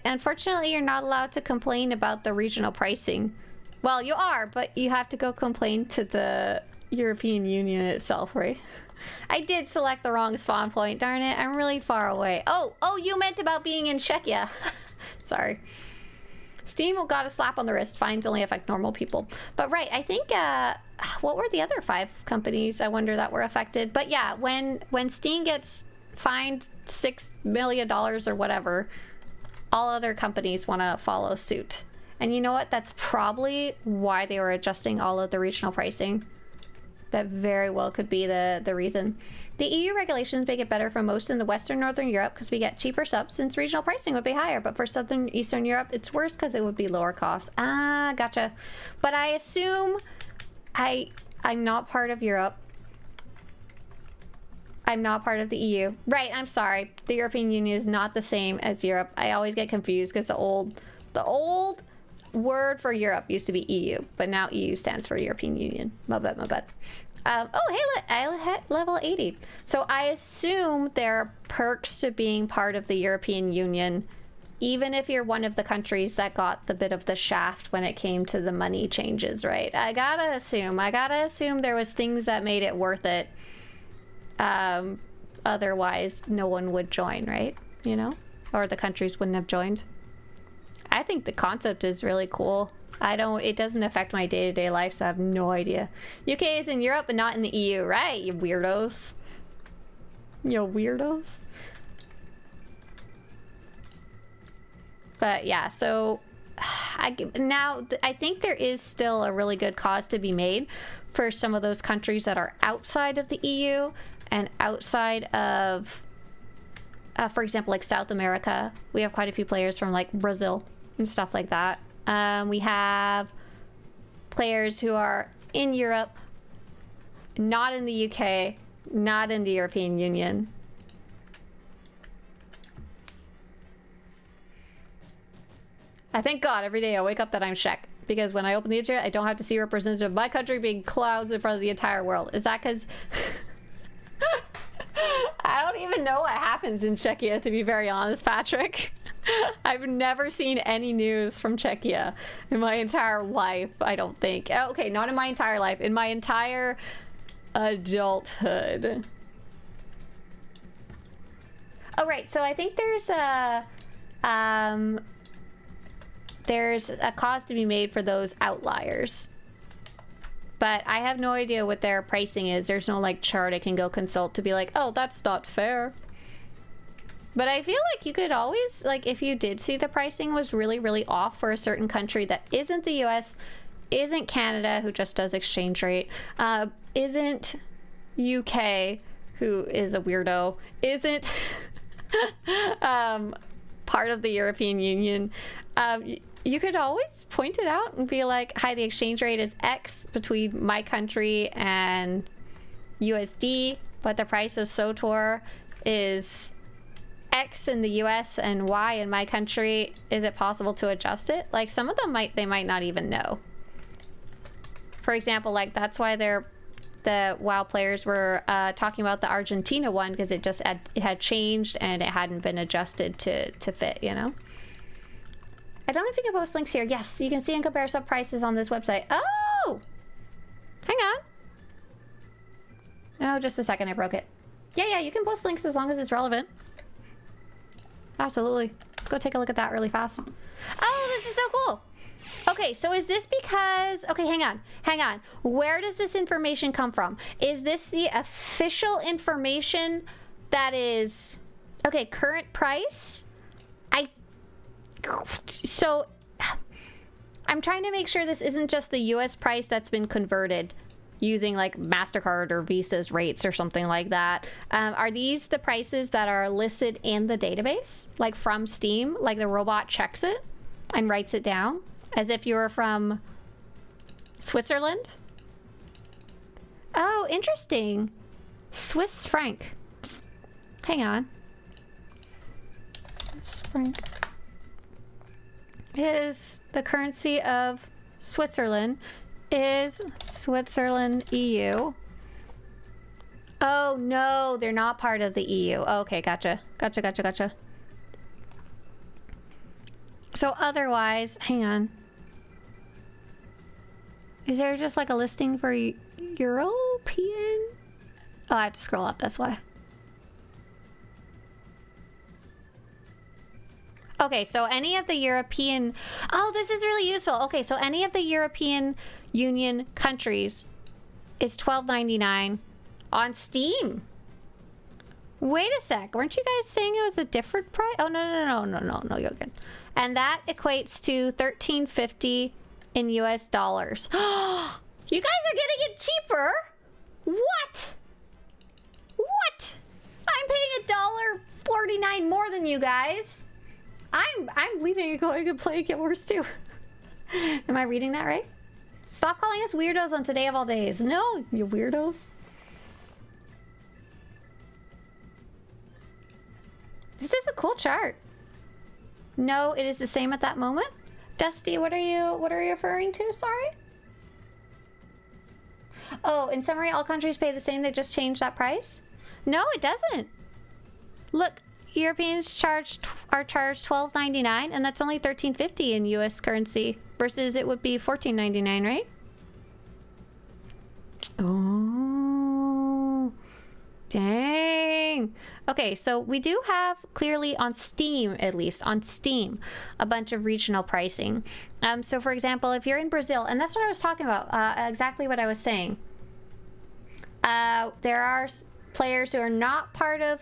unfortunately, you're not allowed to complain about the regional pricing. Well, you are, but you have to go complain to the European Union itself, right? I did select the wrong spawn point. Darn it, I'm really far away. Oh, you meant about being in Czechia. Sorry. Steam got a slap on the wrist. Fines only affect normal people. But right, I think, what were the other 5 companies, I wonder, that were affected? But yeah, when Steam gets fined $6 million or whatever, all other companies want to follow suit. And you know what? That's probably why they were adjusting all of the regional pricing. That very well could be the reason. The EU regulations make it better for most in the Western Northern Europe because we get cheaper subs since regional pricing would be higher. But for Southern Eastern Europe, it's worse because it would be lower cost. Ah, gotcha. But I assume I'm not part of Europe. I'm not part of the EU. Right, I'm sorry. The European Union is not the same as Europe. I always get confused because the old word for Europe used to be EU, but now EU stands for European Union. My bad. Oh, hey, I hit level 80. So I assume there are perks to being part of the European Union, even if you're one of the countries that got the bit of the shaft when it came to the money changes, right? I gotta assume there was things that made it worth it. Otherwise, no one would join, right? You know? Or the countries wouldn't have joined. I think the concept is really cool. It doesn't affect my day-to-day life, so I have no idea. UK is in Europe, but not in the EU, right? You weirdos. You weirdos. But yeah, so I think there is still a really good cause to be made for some of those countries that are outside of the EU and outside of, for example, like South America. We have quite a few players from like Brazil and stuff like that. We have players who are in Europe, not in the UK, not in the European Union. I thank God every day I wake up that I'm Czech, because when I open the internet, I don't have to see a representative of my country being clouds in front of the entire world. Is that because... I don't even know what happens in Czechia, to be very honest, Patrick. I've never seen any news from Czechia in my entire life, I don't think. Okay, not in my entire life, in my entire adulthood. Oh, right, so I think there's a cause to be made for those outliers. But I have no idea what their pricing is. There's no like chart I can go consult to be like, oh, that's not fair. But I feel like you could always, like, if you did see the pricing was really, really off for a certain country that isn't the US, isn't Canada, who just does exchange rate, isn't UK, who is a weirdo, isn't part of the European Union, you could always point it out and be like, hi, the exchange rate is X between my country and USD, but the price of SWTOR is X in the US and Y in my country. Is it possible to adjust it? Like, some of them they might not even know. For example, like, that's why the WoW players were talking about the Argentina one, because it had changed and it hadn't been adjusted to fit, you know? I don't know if you can post links here. Yes, you can see and compare sub prices on this website. Oh! Hang on. Oh, just a second, I broke it. Yeah, you can post links as long as it's relevant. Absolutely. Let's go take a look at that really fast. Oh, this is so cool. Okay, so is this because... Okay, hang on. Where does this information come from? Is this the official information that is... Okay, current price? So I'm trying to make sure this isn't just the US price that's been converted using like MasterCard or Visa's rates or something like that. Are these the prices that are listed in the database, like from Steam? Like the robot checks it and writes it down as if you were from Switzerland? Oh, interesting. Swiss franc. Hang on. Swiss franc is the currency of Switzerland. Is Switzerland EU? Oh no, they're not part of the EU. Okay, gotcha. So otherwise, hang on. Is there just like a listing for European? Oh, I have to scroll up, that's why. Okay, so any of the European... Oh, this is really useful. Okay, so any of the European Union countries is $12.99 on Steam. Wait a sec. Weren't you guys saying it was a different price? Oh, no, you're good. And that equates to $13.50 in US dollars. You guys are getting it cheaper? What? What? I'm paying $1.49 more than you guys. I'm leaving and going to play Get Worse too. Am I reading that right? Stop calling us weirdos on Today of All Days. No, you weirdos. This is a cool chart. No, it is the same at that moment. Dusty, what are you referring to? Sorry. Oh, in summary, all countries pay the same. They just changed that price. No, it doesn't. Look, Europeans are charged $12.99, and that's only $13.50 in US currency versus it would be $14.99, right? Oh, dang. Okay, so we do have clearly on Steam, at least on Steam, a bunch of regional pricing. So for example, if you're in Brazil, and that's what I was talking about, exactly what I was saying. There are players who are not part of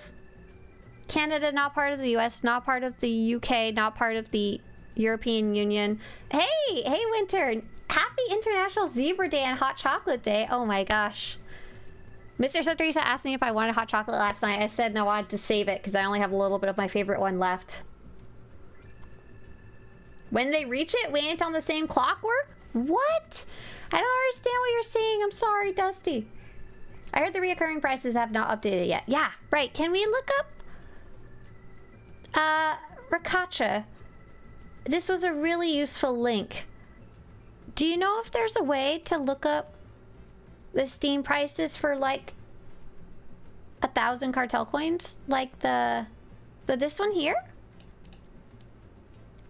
Canada, not part of the US, not part of the UK, not part of the European Union. Hey, Winter, happy International Zebra Day and Hot Chocolate Day. Oh my gosh. Mr. Swtorista asked me if I wanted hot chocolate last night. I said no, I wanted to save it because I only have a little bit of my favorite one left. When they reach it, we ain't on the same clockwork? What? I don't understand what you're saying. I'm sorry, Dusty. I heard the reoccurring prices have not updated yet. Yeah, right. Can we look up Rakacha? This was a really useful link. Do you know if there's a way to look up the Steam prices for like 1,000 cartel coins? Like this one here?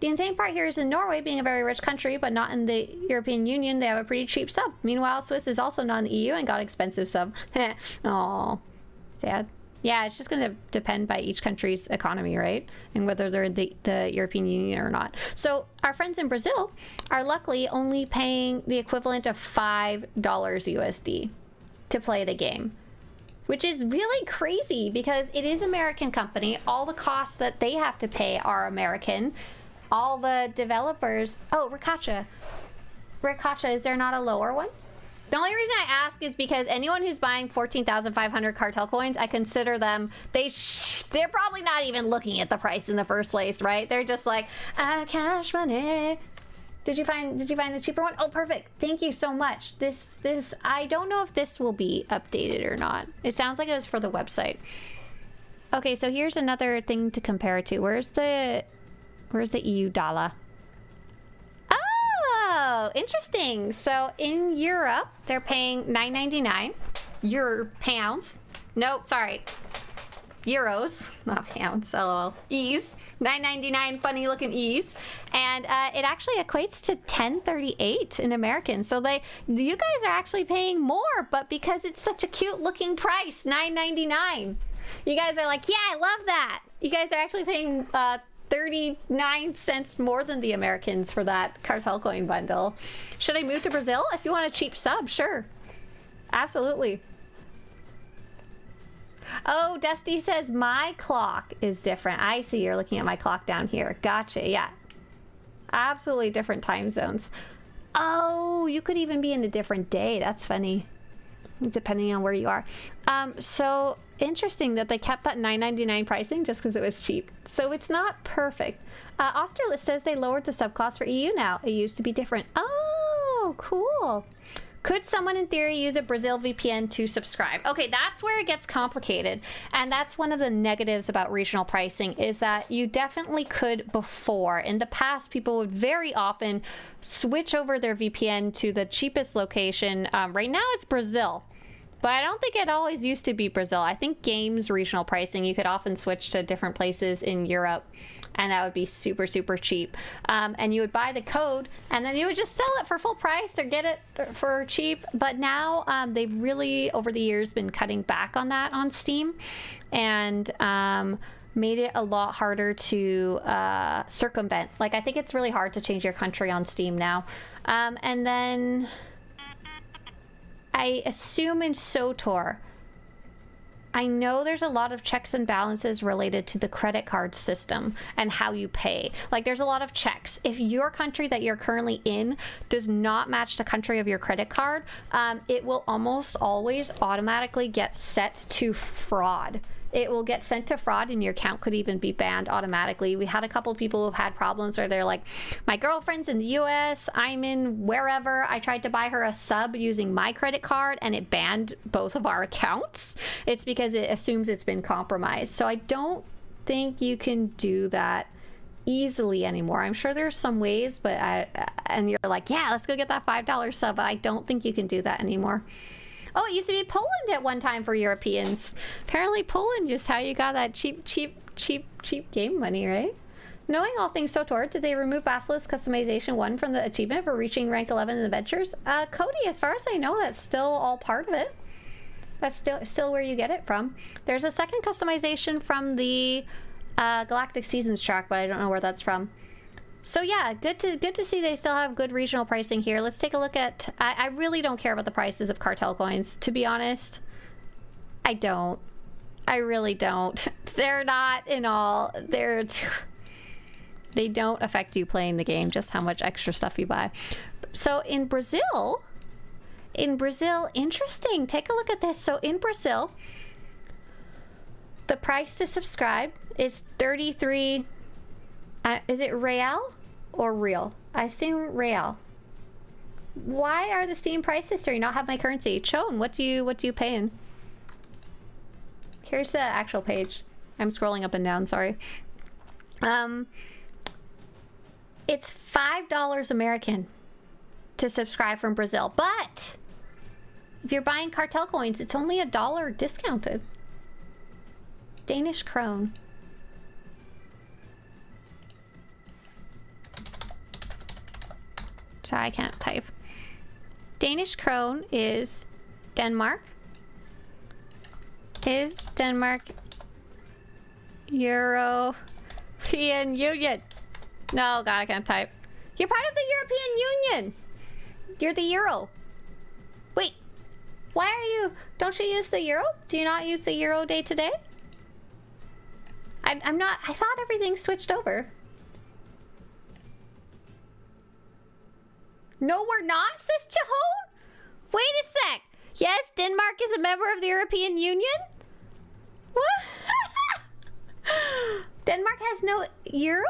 The insane part here is in Norway, being a very rich country, but not in the European Union, they have a pretty cheap sub. Meanwhile, Swiss is also not in the EU and got expensive sub. Aw, sad. Yeah, it's just going to depend by each country's economy, right? And whether they're in the European Union or not. So our friends in Brazil are luckily only paying the equivalent of $5 USD to play the game, which is really crazy because it is an American company. All the costs that they have to pay are American. All the developers... Oh, Rakacha. Rakacha, is there not a lower one? The only reason I ask is because anyone who's buying 14,500 cartel coins, I consider them... They're probably not even looking at the price in the first place, right? They're just like, cash money. Did you find the cheaper one? Oh, perfect. Thank you so much. This I don't know if this will be updated or not. It sounds like it was for the website. Okay, so here's another thing to compare it to. Where's the EU dollar? Oh, interesting. So in Europe, they're paying $9.99. Pounds. Nope, sorry. Euros, not pounds. LOL. E's. $9.99. Funny looking E's, and it actually equates to $10.38 in American. So you guys are actually paying more, but because it's such a cute looking price, $9.99. You guys are like, yeah, I love that. You guys are actually paying 39 cents more than the Americans for that cartel coin bundle. Should I move to Brazil? If you want a cheap sub, sure. Absolutely. Oh, Dusty says my clock is different. I see, you're looking at my clock down here. Gotcha, yeah. Absolutely different time zones. Oh, you could even be in a different day. That's funny. Depending on where you are. So interesting that they kept that $9.99 pricing just because it was cheap. So it's not perfect. Austerlitz says they lowered the sub cost for EU now. It used to be different. Oh, cool. Could someone in theory use a Brazil VPN to subscribe? Okay, that's where it gets complicated. And that's one of the negatives about regional pricing is that you definitely could before. In the past, people would very often switch over their VPN to the cheapest location. Right now it's Brazil. But I don't think it always used to be Brazil. I think games regional pricing, you could often switch to different places in Europe, and that would be super, super cheap. And you would buy the code, and then you would just sell it for full price or get it for cheap. But now they've really, over the years, been cutting back on that on Steam, and made it a lot harder to circumvent. Like, I think it's really hard to change your country on Steam now. And then I assume in SWTOR, I know there's a lot of checks and balances related to the credit card system and how you pay. Like, there's a lot of checks. If your country that you're currently in does not match the country of your credit card, it will almost always automatically get set to fraud. It will get sent to fraud, and your account could even be banned automatically. We had a couple of people who've had problems where they're like, my girlfriend's in the US, I'm in wherever. I tried to buy her a sub using my credit card, and it banned both of our accounts. It's because it assumes it's been compromised. So I don't think you can do that easily anymore. I'm sure there's some ways, but and you're like, yeah, let's go get that $5 sub, but I don't think you can do that anymore. Oh, it used to be Poland at one time for Europeans. Apparently Poland is how you got that cheap game money, right? Knowing all things SWTOR, did they remove Basilisk Customization 1 from the achievement for reaching rank 11 in Adventures? Cody, as far as I know, that's still all part of it. That's still where you get it from. There's a second customization from the Galactic Seasons track, but I don't know where that's from. So yeah, good to see they still have good regional pricing here. Let's take a look at... I really don't care about the prices of cartel coins, to be honest. I don't. I really don't. They're not in all... They don't affect you playing the game, just how much extra stuff you buy. So in Brazil, interesting. Take a look at this. So in Brazil, the price to subscribe is 33... is it real or real? I assume real. Why are the Steam price history not have my currency shown? What do you pay in? Here's the actual page. I'm scrolling up and down, sorry. It's $5 American to subscribe from Brazil, but if you're buying cartel coins, it's only $1 discounted. Danish krone. Sorry, I can't type. Danish krone is Denmark. Is Denmark European Union? No, God, I can't type. You're part of the European Union. You're the euro. Wait, why are you... Don't you use the euro? Do you not use the euro day to day? I'm not... I thought everything switched over. No, we're not, Sis Chahone? Wait a sec. Yes, Denmark is a member of the European Union? What? Denmark has no euro?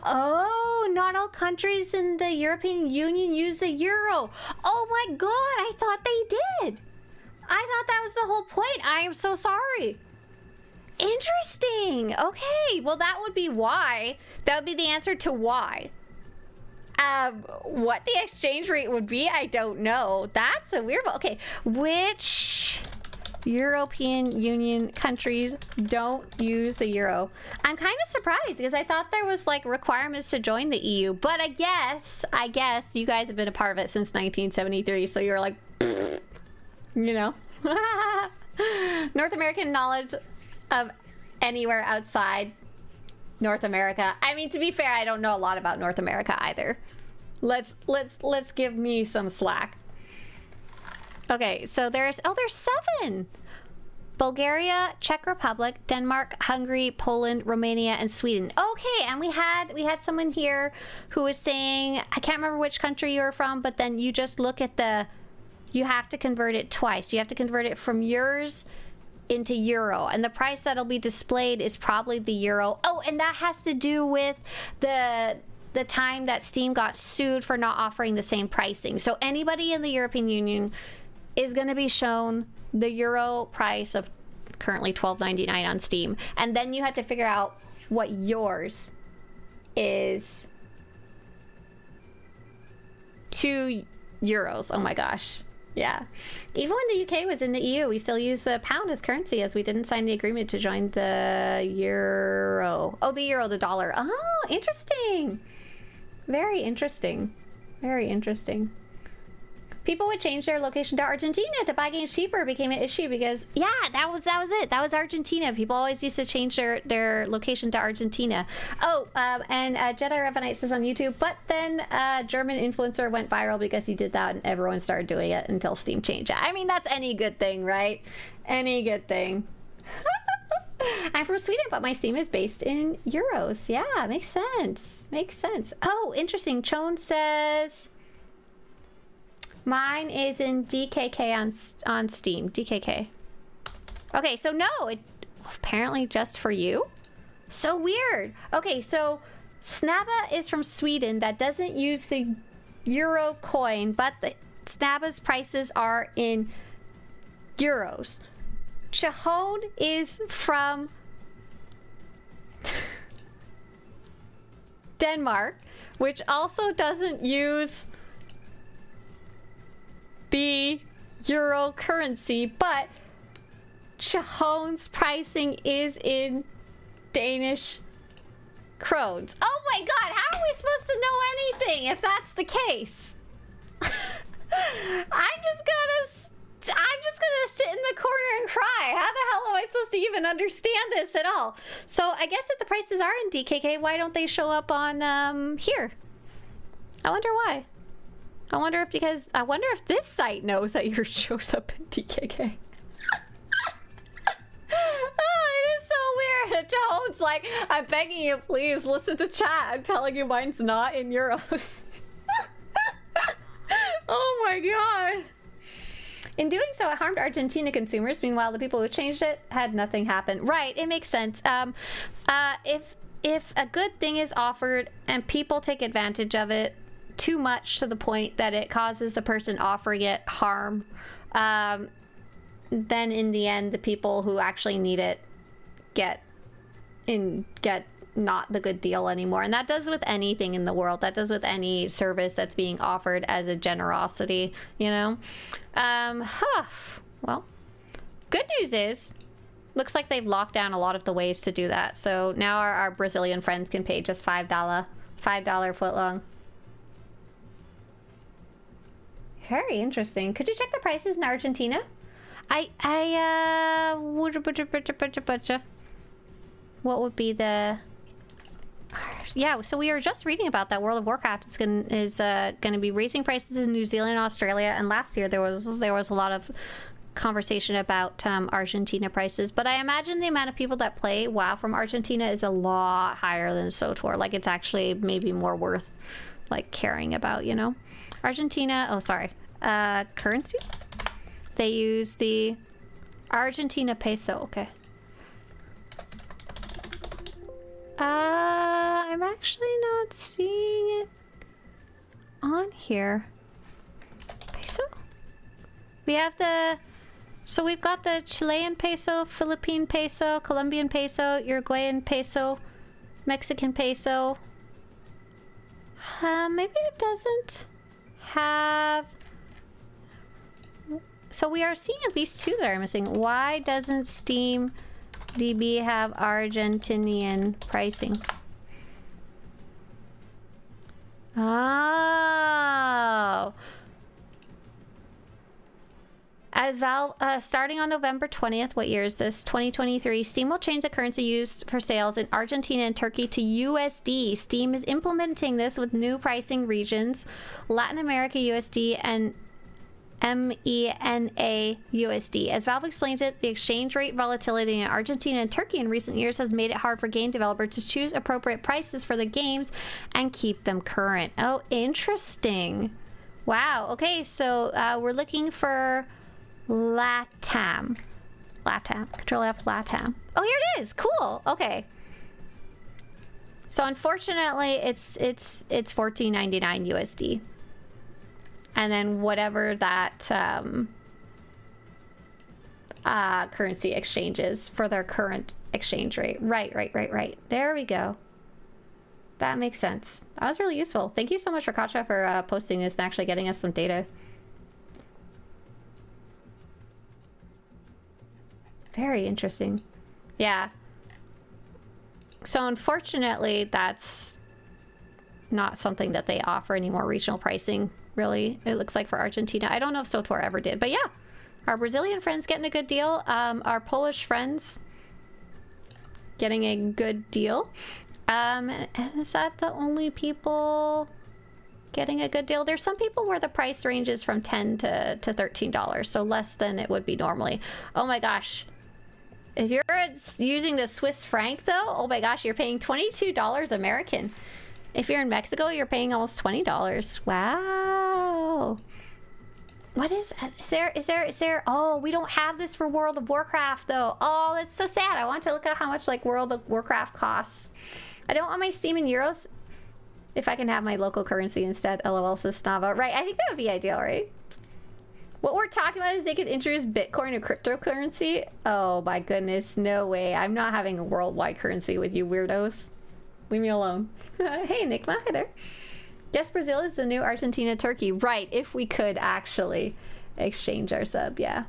Oh, not all countries in the European Union use the euro. Oh my God, I thought they did. I thought that was the whole point. I am so sorry. Interesting. Okay, well that would be why. That would be the answer to why. What the exchange rate would be, I don't know. That's a weird one. Okay, which European Union countries don't use the euro? I'm kind of surprised because I thought there was like requirements to join the EU, but I guess you guys have been a part of it since 1973, so you're like, you know. North American knowledge of anywhere outside North America. I mean, to be fair, I don't know a lot about North America either. Let's give me some slack. Okay, so there's 7. Bulgaria, Czech Republic, Denmark, Hungary, Poland, Romania, and Sweden. Okay, and we had someone here who was saying, I can't remember which country you were from, but then you just look at you have to convert it twice. You have to convert it from yours into euro, and the price that'll be displayed is probably the euro. Oh, and that has to do with the time that Steam got sued for not offering the same pricing. So anybody in the European Union is going to be shown the euro price of currently $12.99 on Steam, and then you had to figure out what yours is. 2 euros. Oh my gosh. Yeah. Even when the UK was in the EU, we still use the pound as currency as we didn't sign the agreement to join the euro. Oh, the euro, the dollar. Oh, interesting. Very interesting. Very interesting. People would change their location to Argentina to buy games cheaper. It became an issue because, yeah, that was it. That was Argentina. People always used to change their location to Argentina. Oh, and Jedi Revanite says on YouTube, but then a German influencer went viral because he did that and everyone started doing it until Steam changed it. I mean, that's any good thing, right? Any good thing. I'm from Sweden, but my Steam is based in euros. Yeah, makes sense. Makes sense. Oh, interesting. Chone says... Mine is in DKK on Steam. DKK. Okay, so no, it apparently just for you. So weird. Okay, so Snabba is from Sweden. That doesn't use the euro coin, but the Snabba's prices are in euros. Chahone is from Denmark, which also doesn't use the euro currency, but Chahone's pricing is in Danish krones. Oh my god, how are we supposed to know anything if that's the case? I'm just gonna sit in the corner and cry. How the hell am I supposed to even understand this at all? So I guess if the prices are in DKK, why don't they show up on here? I wonder why. I wonder if this site knows that yours shows up in DKK. Oh, it is so weird. Jones like, I'm begging you, please listen to chat. I'm telling you mine's not in euros. Oh my god. In doing so, it harmed Argentina consumers. Meanwhile, the people who changed it had nothing happen. Right, it makes sense. If a good thing is offered and people take advantage of it too much to the point that it causes the person offering it harm, then in the end the people who actually need it get not the good deal anymore. And that does with anything in the world. That does with any service that's being offered as a generosity, you know. Well, good news is looks like they've locked down a lot of the ways to do that, so now our Brazilian friends can pay just $5 footlong. Very interesting. Could you check the prices in Argentina? What would be the... Yeah, so we were just reading about that. World of Warcraft is gonna be raising prices in New Zealand and Australia, and last year there was a lot of conversation about Argentina prices, but I imagine the amount of people that play WoW from Argentina is a lot higher than SWTOR. Like, it's actually maybe more worth like caring about, you know. Argentina, oh sorry, currency? They use the Argentina peso, okay. I'm actually not seeing it on here. Peso? We have so we've got the Chilean peso, Philippine peso, Colombian peso, Uruguayan peso, Mexican peso. Maybe it doesn't have... So we are seeing at least two that are missing. Why doesn't Steam DB have Argentinian pricing? Oh. As Valve, starting on November 20th, what year is this? 2023, Steam will change the currency used for sales in Argentina and Turkey to USD. Steam is implementing this with new pricing regions, Latin America USD and MENA USD. As Valve explains it, the exchange rate volatility in Argentina and Turkey in recent years has made it hard for game developers to choose appropriate prices for the games and keep them current. Oh, interesting. Wow. Okay, so we're looking for LATAM. Control F, LATAM. Oh, here it is. Cool. Okay. So unfortunately, it's $14.99 USD. And then whatever that currency exchanges for their current exchange rate. Right. There we go. That makes sense. That was really useful. Thank you so much, Rakasha, for posting this and actually getting us some data. Very interesting. Yeah. So unfortunately, that's not something that they offer anymore, regional pricing, really. It looks like for Argentina. I don't know if SWTOR ever did, but yeah. Our Brazilian friends getting a good deal. Our Polish friends getting a good deal. And is that the only people getting a good deal? There's some people where the price ranges from $10 to $13, so less than it would be normally. Oh my gosh. If you're using the Swiss franc though, oh my gosh, you're paying $22 American. If you're in Mexico, you're paying almost $20. Wow. What is there? Oh, we don't have this for World of Warcraft though. Oh, that's so sad. I want to look at how much like World of Warcraft costs. I don't want my Steam in euros. If I can have my local currency instead, LOL says Snava. Right, I think that would be ideal, right? What we're talking about is they could introduce Bitcoin or cryptocurrency. Oh my goodness, no way. I'm not having a worldwide currency with you weirdos. Leave me alone. Hey, Nickma, hi there. Guess Brazil is the new Argentina, Turkey. Right, if we could actually exchange our sub, yeah.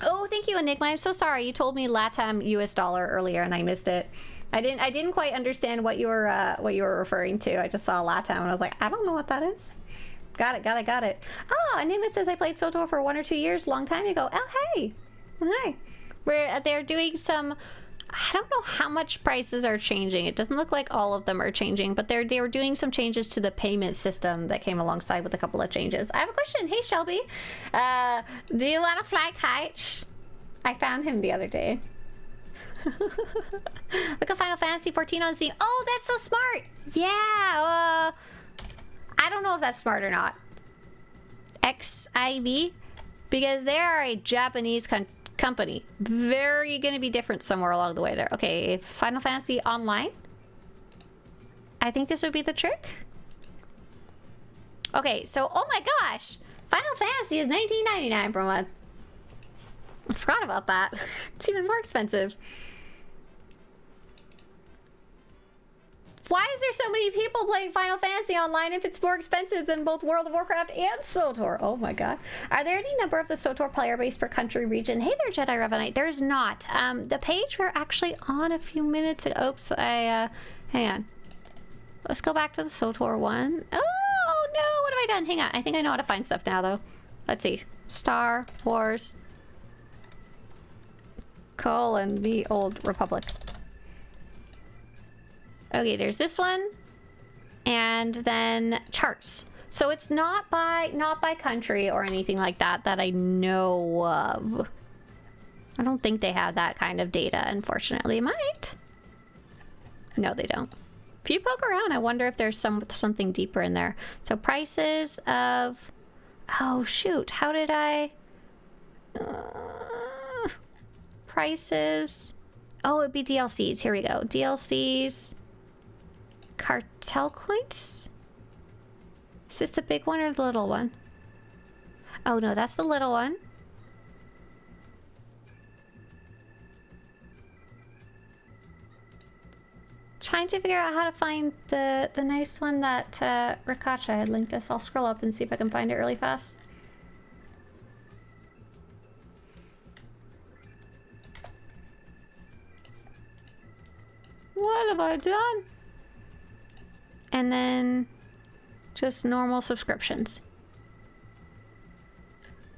Oh, thank you, Enigma. I'm so sorry. You told me LATAM US dollar earlier and I missed it. I didn't quite understand what you were referring to. I just saw LATAM and I was like, I don't know what that is. Got it. Oh, Enigma says I played SWTOR for 1 or 2 years, long time ago. Oh, hey. Hi. They're doing some... I don't know how much prices are changing. It doesn't look like all of them are changing, but they were doing some changes to the payment system that came alongside with a couple of changes. I have a question. Hey, Shelby. Do you want to fly kites? I found him the other day. Look at Final Fantasy 14 on Steam. Oh, that's so smart. Yeah. I don't know if that's smart or not. XIV? Because they are a Japanese company. Very gonna be different somewhere along the way there. Okay, Final Fantasy Online. I think this would be the trick. Okay, so oh my gosh, Final Fantasy is $19.99 per month. I forgot about that. It's even more expensive. Why is there so many people playing Final Fantasy Online if it's more expensive than both World of Warcraft and SWTOR? Oh my god. Are there any number of the SWTOR player base per country region? Hey there, Jedi Revenite. There's not. The page we're actually on a few minutes ago. Oops, hang on. Let's go back to the SWTOR one. Oh no, what have I done? Hang on. I think I know how to find stuff now though. Let's see. Star Wars: The Old Republic. Okay, there's this one, and then charts. So it's not by country or anything like that that I know of. I don't think they have that kind of data, unfortunately. Might. No, they don't. If you poke around, I wonder if there's something deeper in there. So prices of... Oh, shoot. How did I... prices... Oh, it'd be DLCs. Here we go. DLCs... Cartel coins? Is this the big one or the little one? Oh no, that's the little one. Trying to figure out how to find the nice one that Rikacha had linked us. I'll scroll up and see if I can find it really fast. What have I done? And then just normal subscriptions.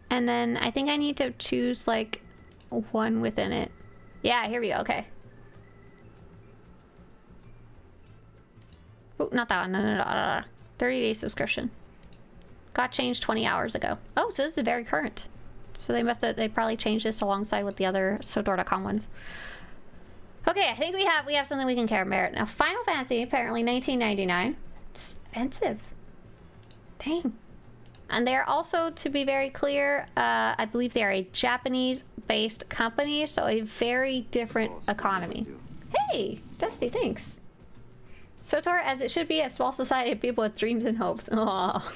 And then I think I need to choose like one within it. Yeah, here we go. Okay. Oh, not that one. No. 30-day subscription. Got changed 20 hours ago. Oh, so this is very current. So they probably changed this alongside with the other SWTOR.com ones. Okay, I think we have something we can care about. Now, Final Fantasy, apparently $19.99. Expensive. Dang. And they're also, to be very clear, I believe they are a Japanese-based company, so a very different economy. Hey, Dusty, thanks. SWTOR, as it should be, a small society of people with dreams and hopes. Oh,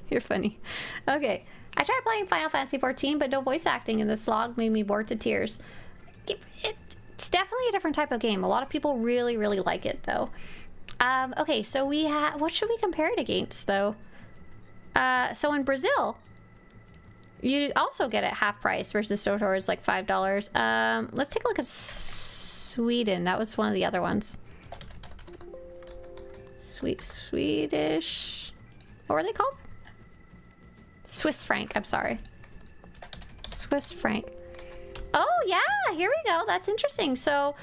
you're funny. Okay, I tried playing Final Fantasy 14, but no voice acting in this slog made me bored to tears. It's definitely a different type of game. A lot of people really, really like it, though. Okay, so we have... What should we compare it against, though? So in Brazil, You also get it half price versus SWTOR is like $5. Let's take a look at Sweden. That was one of the other ones. Swedish. What were they called? Swiss franc. I'm sorry. Swiss franc. Oh yeah, here we go. That's interesting. So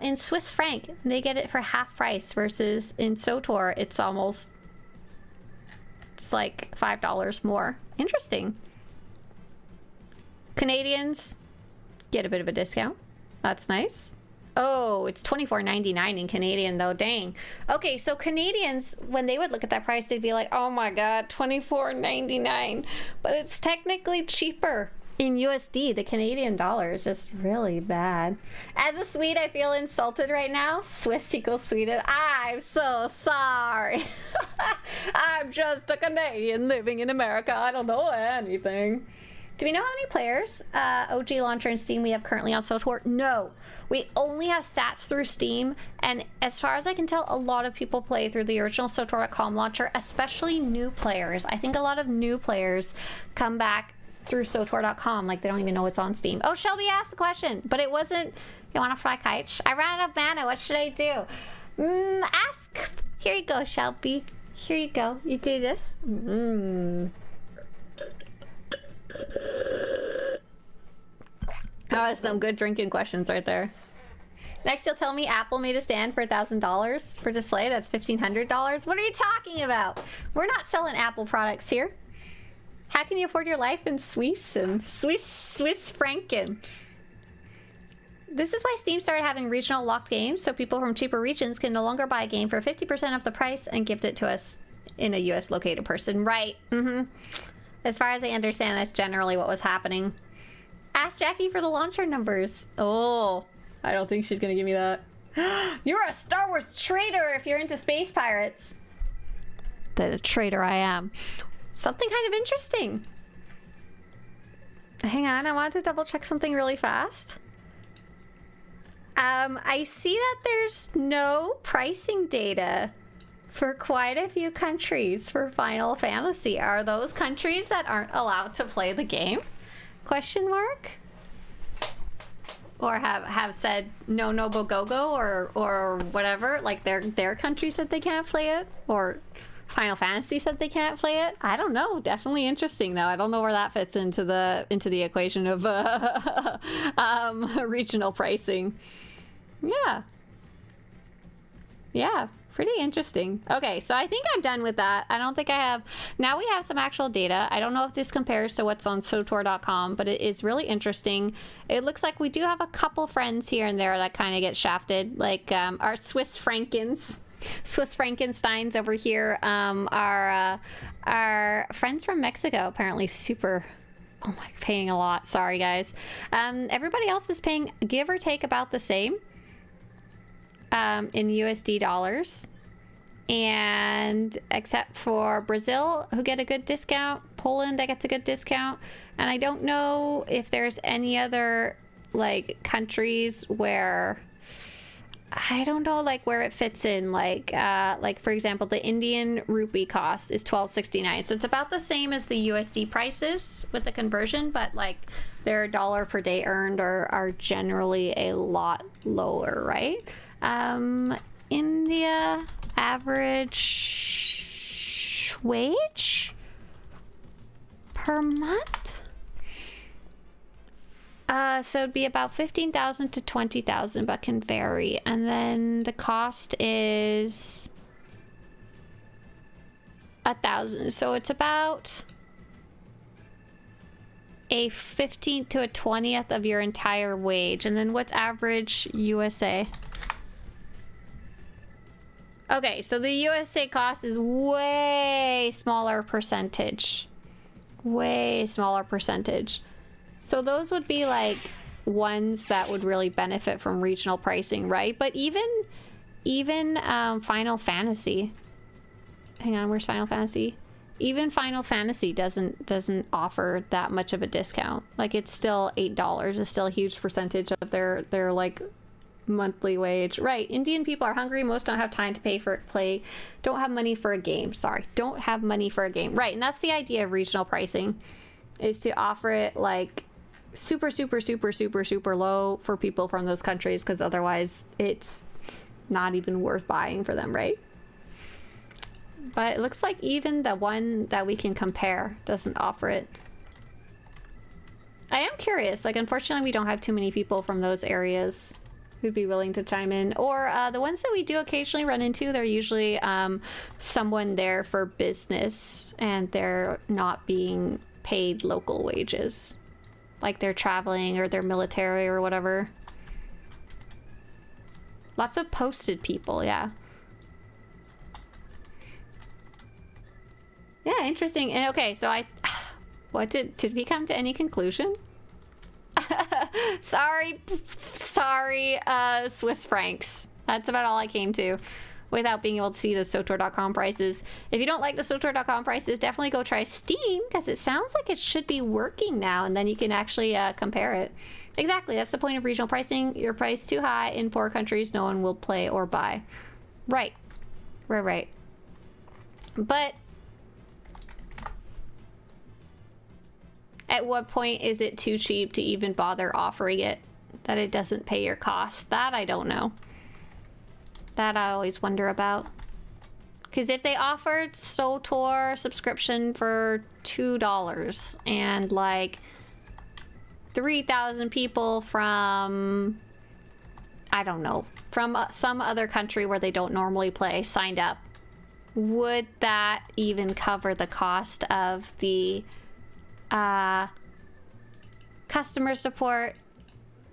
in Swiss franc, they get it for half price versus in SWTOR, it's like $5 more. Interesting. Canadians get a bit of a discount. That's nice. Oh, it's $24.99 in Canadian though. Dang. Okay, so Canadians, when they would look at that price, they'd be like, oh my god, $24.99. But it's technically cheaper in USD. The Canadian dollar is just really bad. As a Swede, I feel insulted right now. Swiss equals Sweden. I'm so sorry. I'm just a Canadian living in America. I don't know anything. Do we know how many players, OG Launcher and Steam, we have currently on SWTOR? No. We only have stats through Steam, and as far as I can tell, a lot of people play through the original SWTOR.com launcher, especially new players. I think a lot of new players come back through SWTOR.com, like they don't even know it's on Steam. Oh, Shelby asked the question, but it wasn't, you want to fly kites? I ran out of mana, what should I do? Ask. Here you go, Shelby. Here you go. You do this. Oh, some good drinking questions right there. Next, you'll tell me Apple made a stand for $1,000 for display. That's $1,500. What are you talking about? We're not selling Apple products here. How can you afford your life in Swiss franken? This is why Steam started having regional locked games, so people from cheaper regions can no longer buy a game for 50% of the price and gift it to us in a US located person. Right. As far as I understand, that's generally what was happening. Ask Jackie for the launcher numbers. Oh, I don't think she's gonna give me that. You're a Star Wars traitor if you're into space pirates. The traitor I am. Something kind of interesting. Hang on, I wanted to double check something really fast. I see that there's no pricing data for quite a few countries for Final Fantasy. Are those countries that aren't allowed to play the game? Question mark? Or have said no Bogogo or whatever, like their country said they can't play it, or Final Fantasy said they can't play it. I don't know. Definitely interesting though. I don't know where that fits into the equation of regional pricing. Yeah, pretty interesting. Okay, so I think I'm done with that. I don't think I have. Now we have some actual data. I don't know if this compares to what's on SWTOR.com, but it is really interesting. It looks like we do have a couple friends here and there that kind of get shafted, like our Swiss Frankensteins over here. Our friends from Mexico apparently super. Oh my, paying a lot. Sorry guys. Everybody else is paying give or take about the same. In USD dollars, and except for Brazil, who get a good discount, Poland that gets a good discount, and I don't know if there's any other like countries where I don't know like where it fits in, like for example the Indian rupee cost is $12.69, so it's about the same as the USD prices with the conversion, but like their dollar per day earned are generally a lot lower, right? India average wage per month? So it'd be about 15,000 to 20,000, but can vary. And then the cost is 1,000. So it's about a 15th to a 20th of your entire wage. And then what's average USA? Okay, so the USA cost is way smaller percentage. Way smaller percentage. So those would be like ones that would really benefit from regional pricing, right? But even Final Fantasy. Hang on, where's Final Fantasy? Even Final Fantasy doesn't offer that much of a discount. Like it's still $8. It's still a huge percentage of their like monthly wage. Right, Indian people are hungry. Most don't have time to don't have money for a game. Sorry, don't have money for a game. Right, and that's the idea of regional pricing. is to offer it like super low for people from those countries, because otherwise it's not even worth buying for them, right? But it looks like even the one that we can compare doesn't offer it. I am curious, like unfortunately we don't have too many people from those areas who'd be willing to chime in, or the ones that we do occasionally run into, they're usually someone there for business and they're not being paid local wages, like they're traveling or they're military or whatever. Lots of posted people, yeah. Yeah, interesting. And okay, so what did we come to any conclusion? sorry, Swiss francs. That's about all I came to without being able to see the SWTOR.com prices. If you don't like the SWTOR.com prices, definitely go try Steam, because it sounds like it should be working now, and then you can actually compare it. Exactly, that's the point of regional pricing. Your price too high in poor countries, no one will play or buy. Right. But at what point is it too cheap to even bother offering it, that it doesn't pay your costs? That I don't know. That I always wonder about. Because if they offered SWTOR subscription for $2 and like 3,000 people from, I don't know, from some other country where they don't normally play signed up, would that even cover the cost of the customer support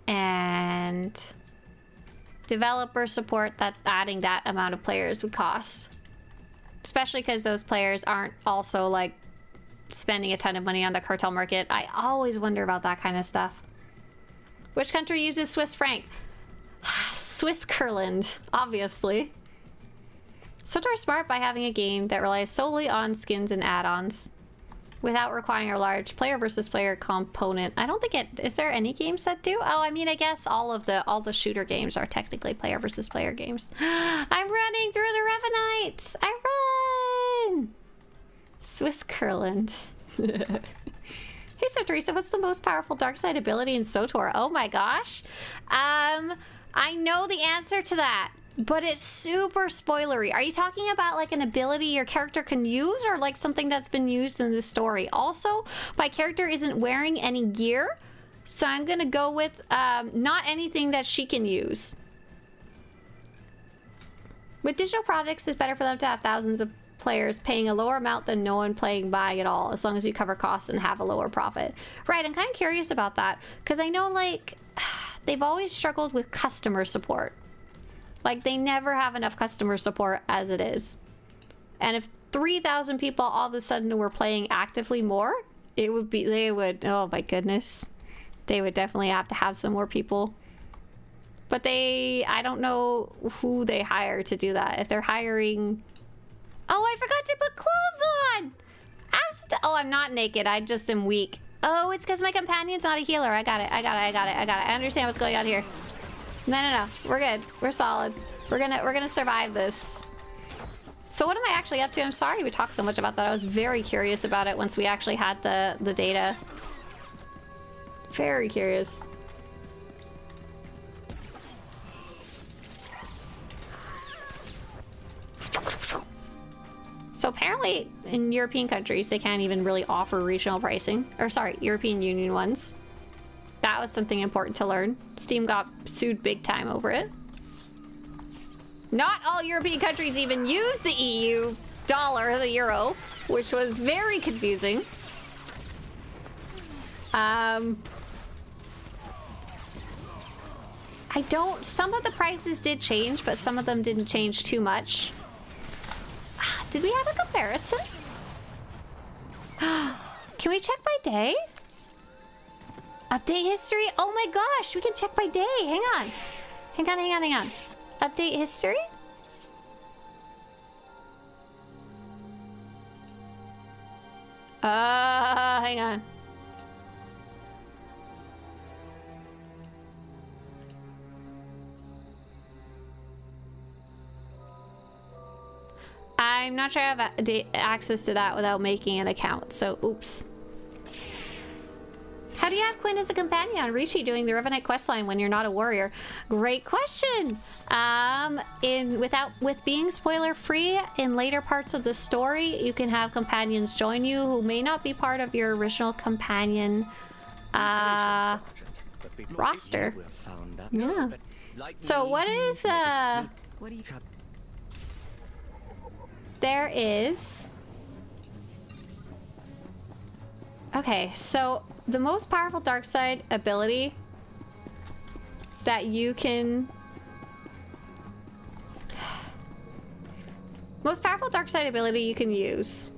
and developer support that adding that amount of players would cost? Especially because those players aren't also like spending a ton of money on the cartel market. I always wonder about that kind of stuff. Which country uses Swiss franc? Swiss Kurland, obviously. SWTOR is smart by having a game that relies solely on skins and add-ons without requiring a large player versus player component. I don't think is there any games that do? Oh, I mean, I guess all the shooter games are technically player versus player games. I'm running through the Revenites! I run! Swiss Kurland. Hey, Swtorista, what's the most powerful dark side ability in SWTOR? Oh my gosh. I know the answer to that, but it's super spoilery. Are you talking about like an ability your character can use, or like something that's been used in the story? Also, my character isn't wearing any gear, so I'm gonna go with not anything that she can use. With digital projects, it's better for them to have thousands of players paying a lower amount than no one playing buying at all, as long as you cover costs and have a lower profit. Right, I'm kind of curious about that, because I know like they've always struggled with customer support. Like, they never have enough customer support as it is. And if 3,000 people all of a sudden were playing actively more, it would be, oh my goodness. They would definitely have to have some more people. But I don't know who they hire to do that. If they're hiring... Oh, I forgot to put clothes on! Oh, I'm not naked. I just am weak. Oh, it's because my companion's not a healer. I got it. I understand what's going on here. No. We're good. We're solid. We're gonna survive this. So what am I actually up to? I'm sorry we talked so much about that. I was very curious about it once we actually had the data. Very curious. So apparently in European countries, they can't even really offer regional pricing. Or sorry, European Union ones. That was something important to learn. Steam got sued big time over it. Not all European countries even use the EU dollar, the euro, which was very confusing. Some of the prices did change, but some of them didn't change too much. Did we have a comparison? Can we check by day? Update history? Oh my gosh, we can check by day. Hang on. Update history? Hang on. I'm not sure I have access to that without making an account, so oops. have Quinn as a companion on Rishi doing the Revenant questline when you're not a warrior? Great question. With being spoiler free, in later parts of the story, you can have companions join you who may not be part of your original companion roster. Yeah. So what is there is... Okay, so the most powerful dark side ability that you can... Most powerful dark side ability you can use.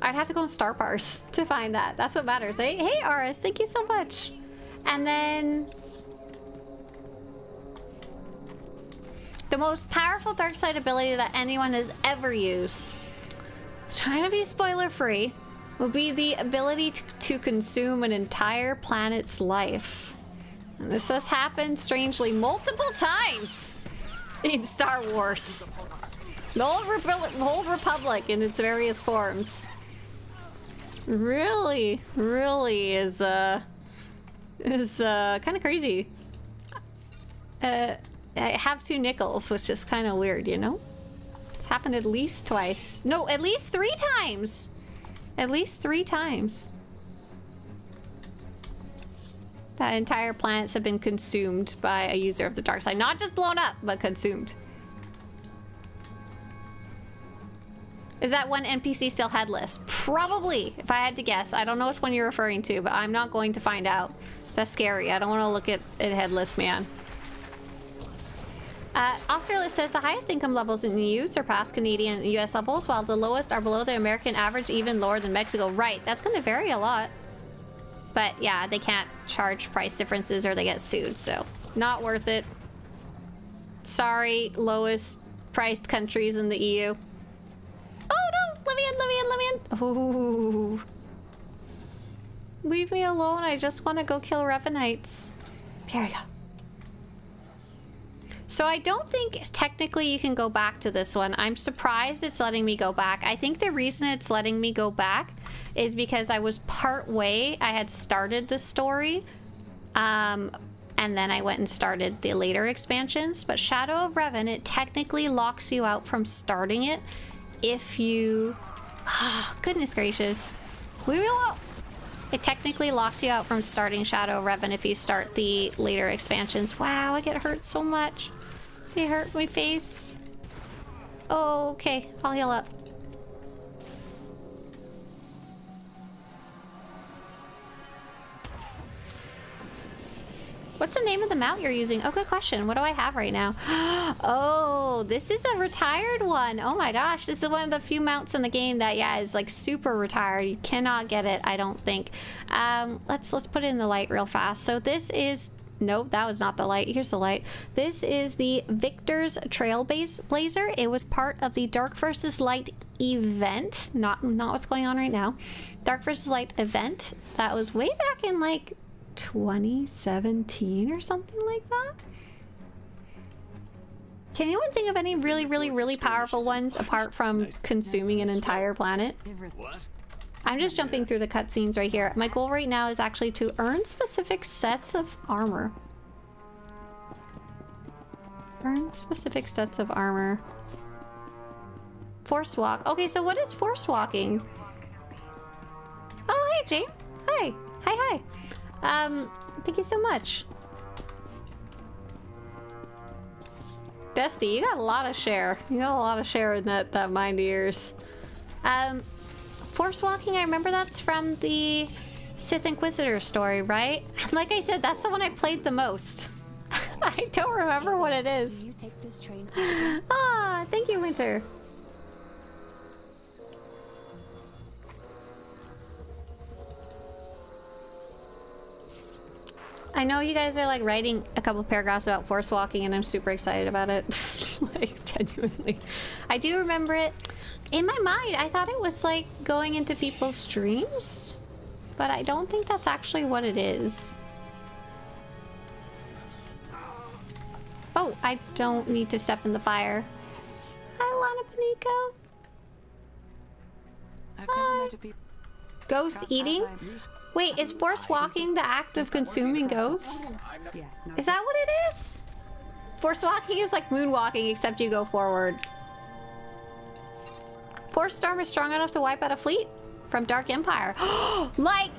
I'd have to go on Star Parse to find that. That's what matters, eh? Hey, Aris, thank you so much. And then... the most powerful dark side ability that anyone has ever used, trying to be spoiler free, will be the ability to consume an entire planet's life. And this has happened strangely multiple times in Star Wars. The Old Republic in its various forms. Really is kind of crazy. I have 2 nickels, which is kind of weird, you know? It's happened at least twice. No, at least 3 times! At least 3 times. That entire planets have been consumed by a user of the dark side. Not just blown up, but consumed. Is that one NPC still headless? Probably, if I had to guess. I don't know which one you're referring to, but I'm not going to find out. That's scary. I don't want to look at it headless, man. Australia says the highest income levels in the EU surpass Canadian and US levels, while the lowest are below the American average, even lower than Mexico. Right, that's going to vary a lot. But yeah, they can't charge price differences or they get sued, so not worth it. Sorry, lowest priced countries in the EU. Oh no, let me in. Ooh. Leave me alone, I just want to go kill Revenites. Here we go. So I don't think technically you can go back to this one. I'm surprised it's letting me go back. I think the reason it's letting me go back is because I was part way. I had started the story, and then I went and started the later expansions. But Shadow of Revan, it technically locks you out from starting it if you... Oh, goodness gracious. Leave me alone. It technically locks you out from starting Shadow of Revan if you start the later expansions. Wow, I get hurt so much. They hurt my face. Oh, okay, I'll heal up. What's the name of the mount you're using? Oh, good question. What do I have right now? Oh, this is a retired one. Oh my gosh, this is one of the few mounts in the game that, yeah, is like super retired. You cannot get it, I don't think. Let's put it in the light real fast. So this is... Nope, that was not the light. Here's the light. This is the Victor's Trailblazer. It was part of the Dark vs. Light event. Not what's going on right now. Dark vs. Light event. That was way back in like 2017 or something like that. Can anyone think of any really powerful ones apart from consuming an entire planet? What? I'm just jumping through the cutscenes right here. My goal right now is actually to earn specific sets of armor. Earn specific sets of armor. Force walk. Okay, so what is force walking? Oh, hey, Jane. Hi. Hi. Thank you so much. Bestie, you got a lot of share. You got a lot of share in that mind of yours. Force walking, I remember that's from the Sith Inquisitor story, right? Like I said, that's the one I played the most. I don't remember what it is. Do you take this train? Ah, thank you, Winter. I know you guys are like writing a couple paragraphs about force walking and I'm super excited about it. Like, genuinely. I do remember it. In my mind, I thought it was like going into people's dreams, but I don't think that's actually what it is. Oh, I don't need to step in the fire. Hi, Lana Panico. Hi. Ghost eating? Wait, is forced walking the act of consuming ghosts? Is that what it is? Forced walking is like moonwalking, except you go forward. Force storm is strong enough to wipe out a fleet from Dark Empire. like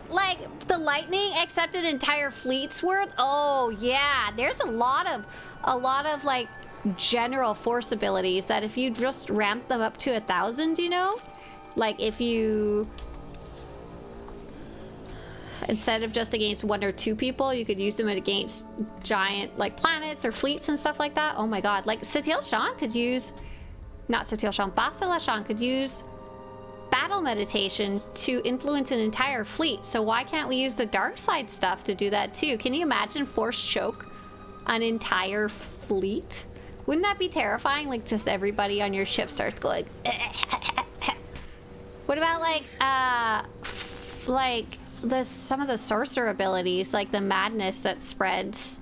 the lightning, except an entire fleet's worth. Oh yeah, there's a lot of like general force abilities that if you just ramp them up to 1,000, you know, like if you, instead of just against 1 or 2 people, you could use them against giant like planets or fleets and stuff like that. Oh my god, like Satil Shan could use, not Satil Shan, Bastila Shan could use battle meditation to influence an entire fleet. So why can't we use the dark side stuff to do that too? Can you imagine force choke an entire fleet? Wouldn't that be terrifying? Like just everybody on your ship starts going what about like some of the sorcerer abilities, like the madness that spreads?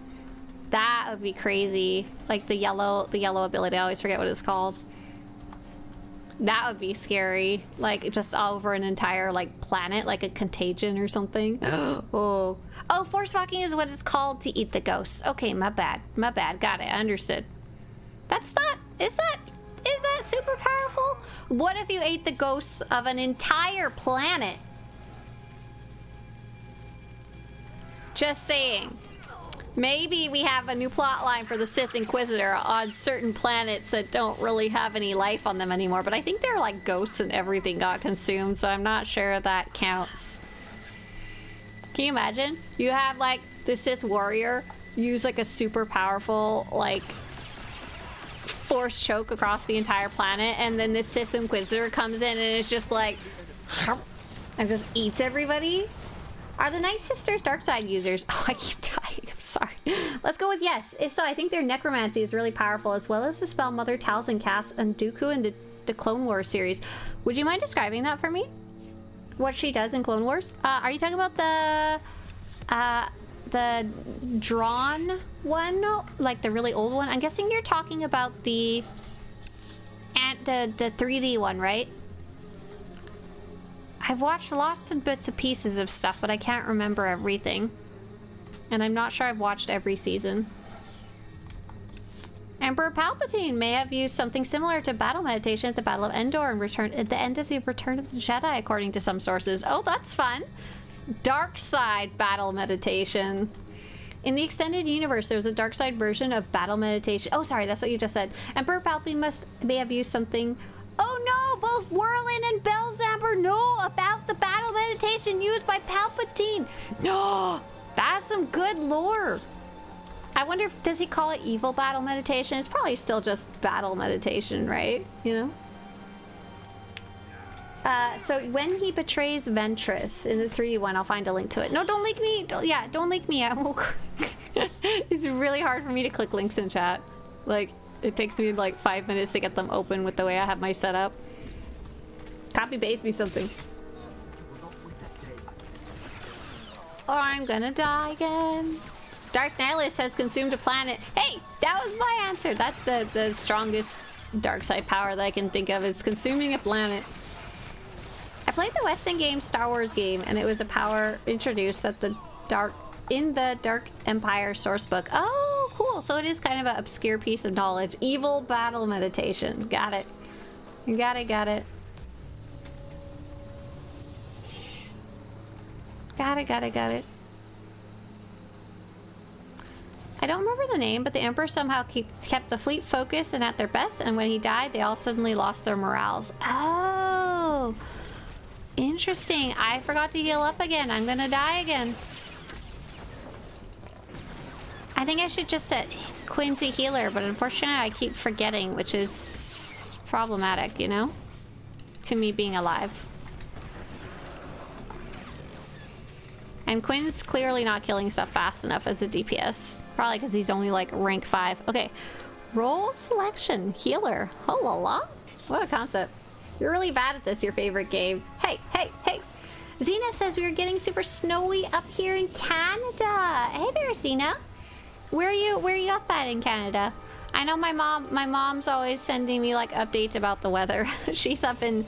That would be crazy. Like the yellow ability, I always forget what it's called. That would be scary. Like just all over an entire like planet, like a contagion or something. Oh, force walking is what it's called to eat the ghosts. Okay, my bad. Got it. I understood. That's not. Is that super powerful? What if you ate the ghosts of an entire planet? Just saying. Maybe we have a new plot line for the Sith Inquisitor on certain planets that don't really have any life on them anymore, but I think they're like ghosts and everything got consumed, so I'm not sure that counts. Can you imagine? You have like the Sith warrior use like a super powerful like force choke across the entire planet, and then the Sith Inquisitor comes in and it's just like and just eats everybody. Are the Night Sisters dark side users? Oh, I keep dying. I'm sorry. Let's go with yes. If so, I think their necromancy is really powerful, as well as the spell Mother Talzin casts on Dooku in the Clone Wars series. Would you mind describing that for me? What she does in Clone Wars? Are you talking about the drawn one? Like the really old one? I'm guessing you're talking about the 3D one, right? I've watched lots of bits and pieces of stuff, but I can't remember everything. And I'm not sure I've watched every season. Emperor Palpatine may have used something similar to battle meditation at the Battle of Endor and at the end of the Return of the Jedi, according to some sources. Oh, that's fun. Dark side battle meditation. In the extended universe, there was a dark side version of battle meditation. Oh, sorry, that's what you just said. Emperor Palpatine may have used something. Oh no, both Whirlin and Belzamber know about the battle meditation used by Palpatine. No, that's some good lore. I wonder if, does he call it evil battle meditation? It's probably still just battle meditation, right? You know? So when he betrays Ventress in the 3D one, I'll find a link to it. No, don't link me. Don't link me. I won't. It's really hard for me to click links in chat. Like, it takes me like 5 minutes to get them open with the way I have my setup. Copy paste me something. Or I'm gonna die again. Dark Nihilist has consumed a planet. Hey, that was my answer. That's the strongest dark side power that I can think of, is consuming a planet. I played the West End game Star Wars game, and it was a power introduced at in the Dark Empire source book. Oh, cool. So it is kind of an obscure piece of knowledge. Evil battle meditation. Got it. Got it. Got it. I don't remember the name, but the Emperor somehow kept the fleet focused and at their best, and when he died, they all suddenly lost their morales. Oh, interesting. I forgot to heal up again. I'm gonna die again. I think I should just set Quinn to healer, but unfortunately I keep forgetting, which is problematic, you know? To me being alive. And Quinn's clearly not killing stuff fast enough as a DPS. Probably because he's only like rank 5. Okay. Role selection. Healer. Oh la la. What a concept. You're really bad at this, your favorite game. Hey. Xena says we are getting super snowy up here in Canada. Hey there, Xena. Where are you up at in Canada? I know my mom's always sending me like updates about the weather. She's up in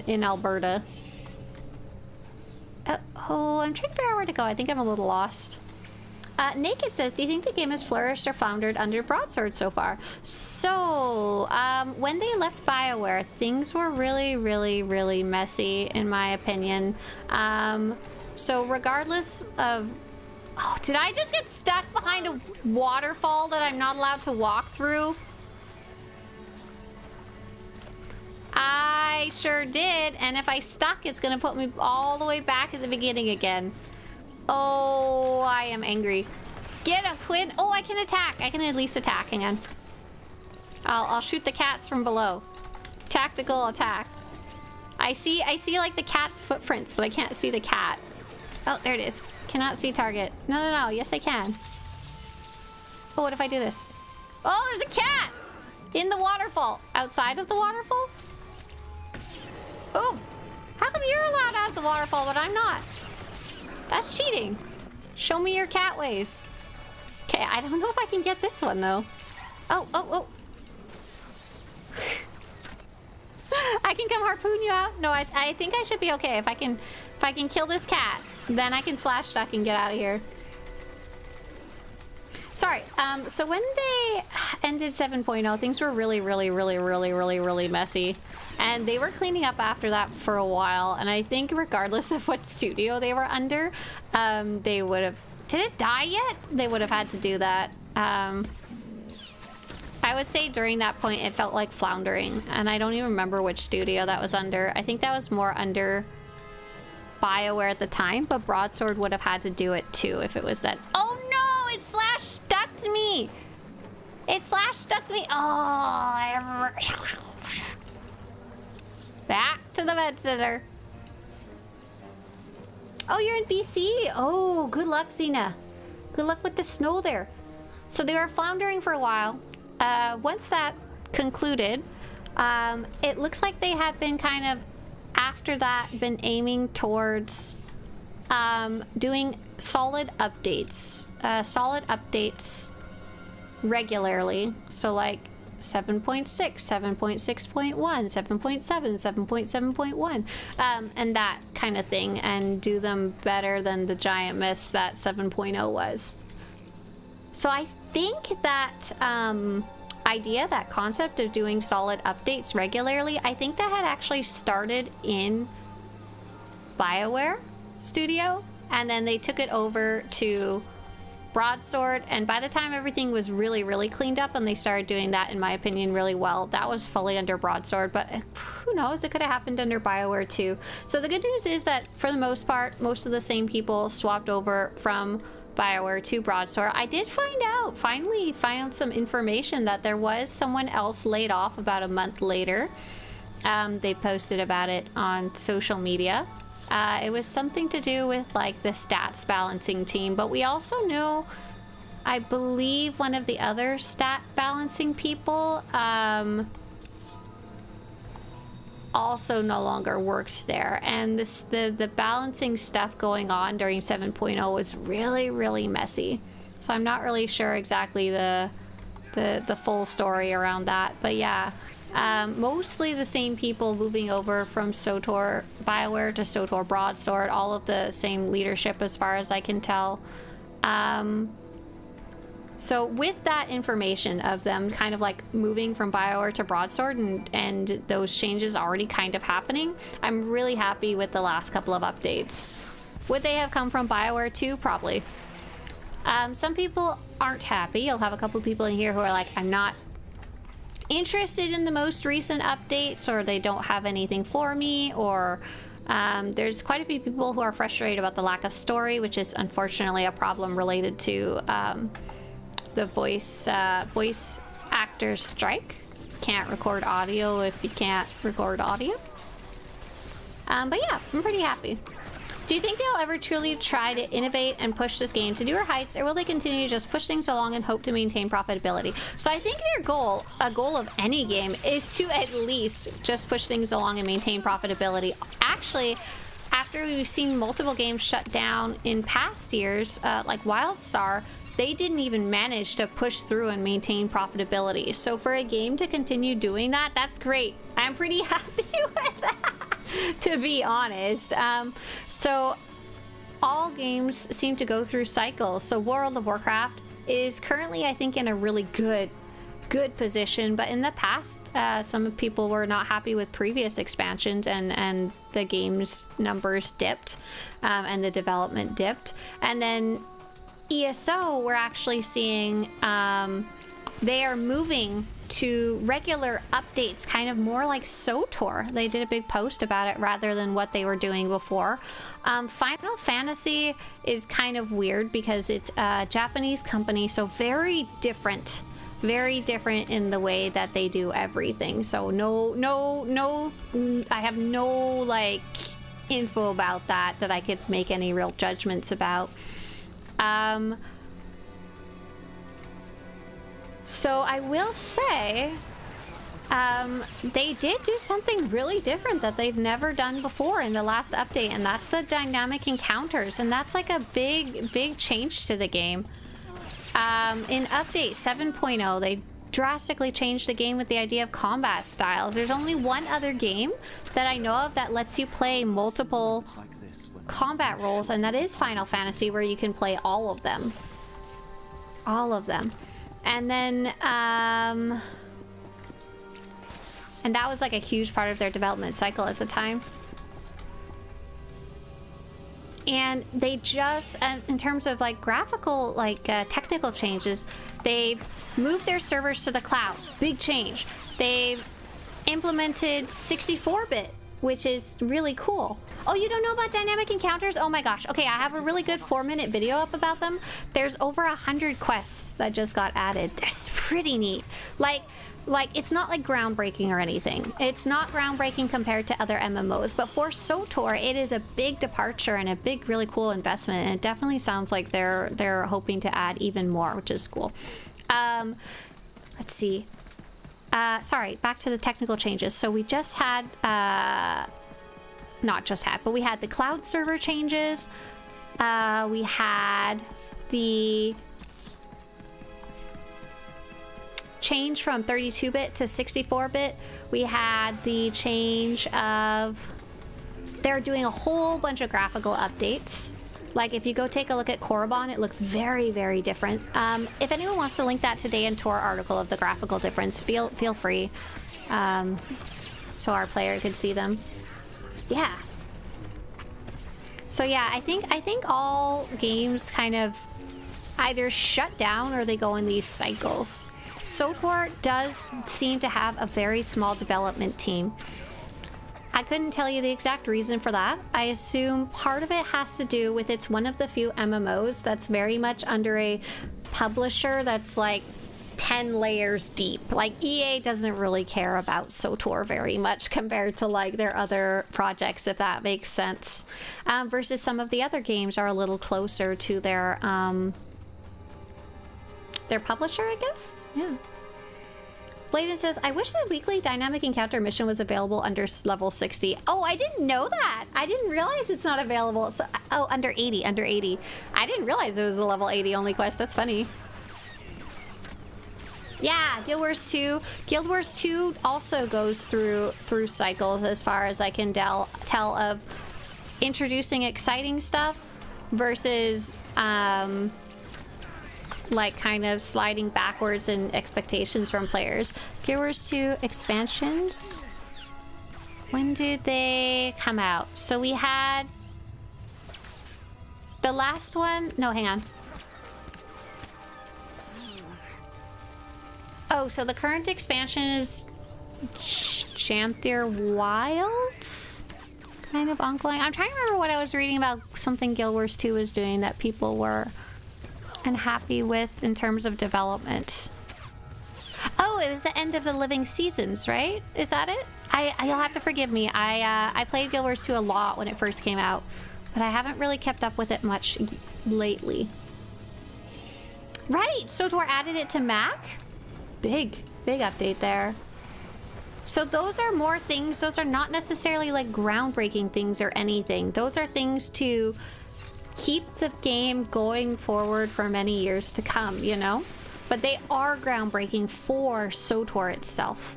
Alberta. Oh, I'm trying to figure out where to go. I think I'm a little lost. Naked says, do you think the game has flourished or floundered under Broadsword so far? So, when they left BioWare, things were really, really, really messy, in my opinion. So regardless of... Oh, did I just get stuck behind a waterfall that I'm not allowed to walk through? I sure did, and if I stuck, it's gonna put me all the way back at the beginning again. Oh, I am angry. Get a Quinn. Oh, I can attack. I can at least attack. Hang on. I'll shoot the cats from below. Tactical attack. I see like the cat's footprints, but I can't see the cat. Oh, there it is. Cannot see target. No. Yes, I can. Oh, what if I do this? Oh, there's a cat in the waterfall. Outside of the waterfall? Oh, how come you're allowed out of the waterfall, but I'm not? That's cheating. Show me your cat ways. Okay, I don't know if I can get this one though. Oh. I can come harpoon you out. No, I think I should be okay. If I can kill this cat, then I can slash duck and get out of here. Sorry. So when they ended 7.0, things were really messy. And they were cleaning up after that for a while. And I think regardless of what studio they were under, they would have... Did it die yet? They would have had to do that. I would say during that point, it felt like floundering. And I don't even remember which studio that was under. I think that was more under BioWare at the time. But Broadsword would have had to do it too if it was that... Oh no! It slash-stucked me! It slash-stucked me! Oh, back to the med center. Oh, you're in BC? Oh, good luck, Xena. Good luck with the snow there. So they were floundering for a while. Once that concluded, it looks like they had been kind of, after that, been aiming towards doing solid updates. Regularly. So like 7.6, 7.6.1, 7.7, 7.7.1, and that kind of thing, and do them better than the giant miss that 7.0 was. So I think that idea, that concept of doing solid updates regularly, I think that had actually started in BioWare Studio, and then they took it over to Broadsword, and by the time everything was really cleaned up and they started doing that, in my opinion, really well, that was fully under Broadsword, but who knows, it could have happened under BioWare too. So the good news is that for the most part, most of the same people swapped over from BioWare to Broadsword. I did finally found some information that there was someone else laid off about a month later. They posted about it on social media. It was something to do with like the stats balancing team, but we also know, I believe one of the other stat balancing people also no longer worked there, and the balancing stuff going on during 7.0 was really messy. So I'm not really sure exactly the full story around that, but yeah. Mostly the same people moving over from SWTOR BioWare to SWTOR Broadsword, all of the same leadership as far as I can tell. So with that information of them kind of like moving from BioWare to Broadsword and those changes already kind of happening, I'm really happy with the last couple of updates. Would they have come from BioWare too? Probably. Some people aren't happy. You'll have a couple people in here who are like, I'm not interested in the most recent updates, or they don't have anything for me, or there's quite a few people who are frustrated about the lack of story, which is unfortunately a problem related to the voice actors strike. Can't record audio if you can't record audio. But yeah, I'm pretty happy. Do you think they'll ever truly try to innovate and push this game to newer heights, or will they continue to just push things along and hope to maintain profitability? So I think their goal, a goal of any game, is to at least just push things along and maintain profitability. Actually, after we've seen multiple games shut down in past years, like WildStar, they didn't even manage to push through and maintain profitability. So for a game to continue doing that, that's great. I'm pretty happy with that, to be honest. So all games seem to go through cycles. So World of Warcraft is currently, I think, in a really good position, but in the past, some people were not happy with previous expansions, and the game's numbers dipped, and the development dipped. And then ESO, we're actually seeing they are moving to regular updates, kind of more like SWTOR. They did a big post about it rather than what they were doing before. Final Fantasy is kind of weird because it's a Japanese company, so very different in the way that they do everything. So no, I have no like info about that I could make any real judgments about. So I will say, they did do something really different that they've never done before in the last update, and that's the dynamic encounters, and that's like a big change to the game. In update 7.0, they drastically changed the game with the idea of combat styles. There's only one other game that I know of that lets you play multiple combat roles, and that is Final Fantasy, where you can play all of them. And then, and that was like a huge part of their development cycle at the time. And they just, in terms of like graphical, like technical changes, they've moved their servers to the cloud. Big change. They've implemented 64-bit, which is really cool. Oh, you don't know about dynamic encounters? Oh my gosh. Okay, I have a really good 4-minute video up about them. There's over 100 quests that just got added. That's pretty neat. Like it's not like groundbreaking or anything. It's not groundbreaking compared to other MMOs, but for SWTOR, it is a big departure and a big, really cool investment. And it definitely sounds like they're hoping to add even more, which is cool. Let's see. Sorry, back to the technical changes. So we just had, not just had, but we had the cloud server changes. We had the change from 32-bit to 64-bit. We had the change of, they're doing a whole bunch of graphical updates. Like if you go take a look at Korriban, it looks very, very different. If anyone wants to link that to Day and Tour article of the graphical difference, feel free, so our player could see them. Yeah. So yeah, I think all games kind of either shut down or they go in these cycles. SWTOR does seem to have a very small development team. I couldn't tell you the exact reason for that. I assume part of it has to do with it's one of the few MMOs that's very much under a publisher that's like 10 layers deep. Like EA doesn't really care about SWTOR very much compared to like their other projects, if that makes sense. Versus some of the other games are a little closer to their publisher, I guess? Yeah. Bladen says, I wish the weekly dynamic encounter mission was available under level 60. Oh, I didn't know that. I didn't realize it's not available. So, oh, under 80. I didn't realize it was a level 80 only quest. That's funny. Yeah, Guild Wars 2. Guild Wars 2 also goes through cycles as far as I can tell of introducing exciting stuff versus like kind of sliding backwards in expectations from players. Guild Wars 2 expansions. When did they come out? So we had the last one. No, hang on. Oh, so the current expansion is Chantier Wilds? Kind of ongoing. I'm trying to remember what I was reading about something Guild Wars 2 was doing that people were unhappy with in terms of development. Oh, it was the end of the Living Seasons, right? Is that it? You'll have to forgive me. I played Guild Wars 2 a lot when it first came out, but I haven't really kept up with it much lately. Right, SWTOR added it to Mac. Big update there. So those are more things. Those are not necessarily like groundbreaking things or anything. Those are things to keep the game going forward for many years to come, you know? But they are groundbreaking for SWTOR itself.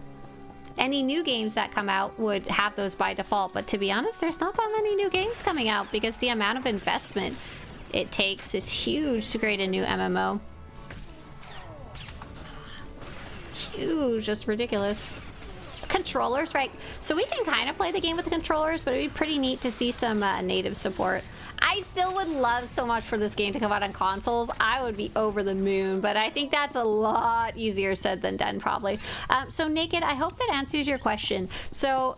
any new games that come out would have those by default, but to be honest, there's not that many new games coming out because the amount of investment it takes is huge to create a new MMO. Huge, just ridiculous. Controllers, right? So we can kind of play the game with the controllers, but it'd be pretty neat to see some native support. I still would love so much for this game to come out on consoles. I would be over the moon, but I think that's a lot easier said than done, probably. So Naked, I hope that answers your question. So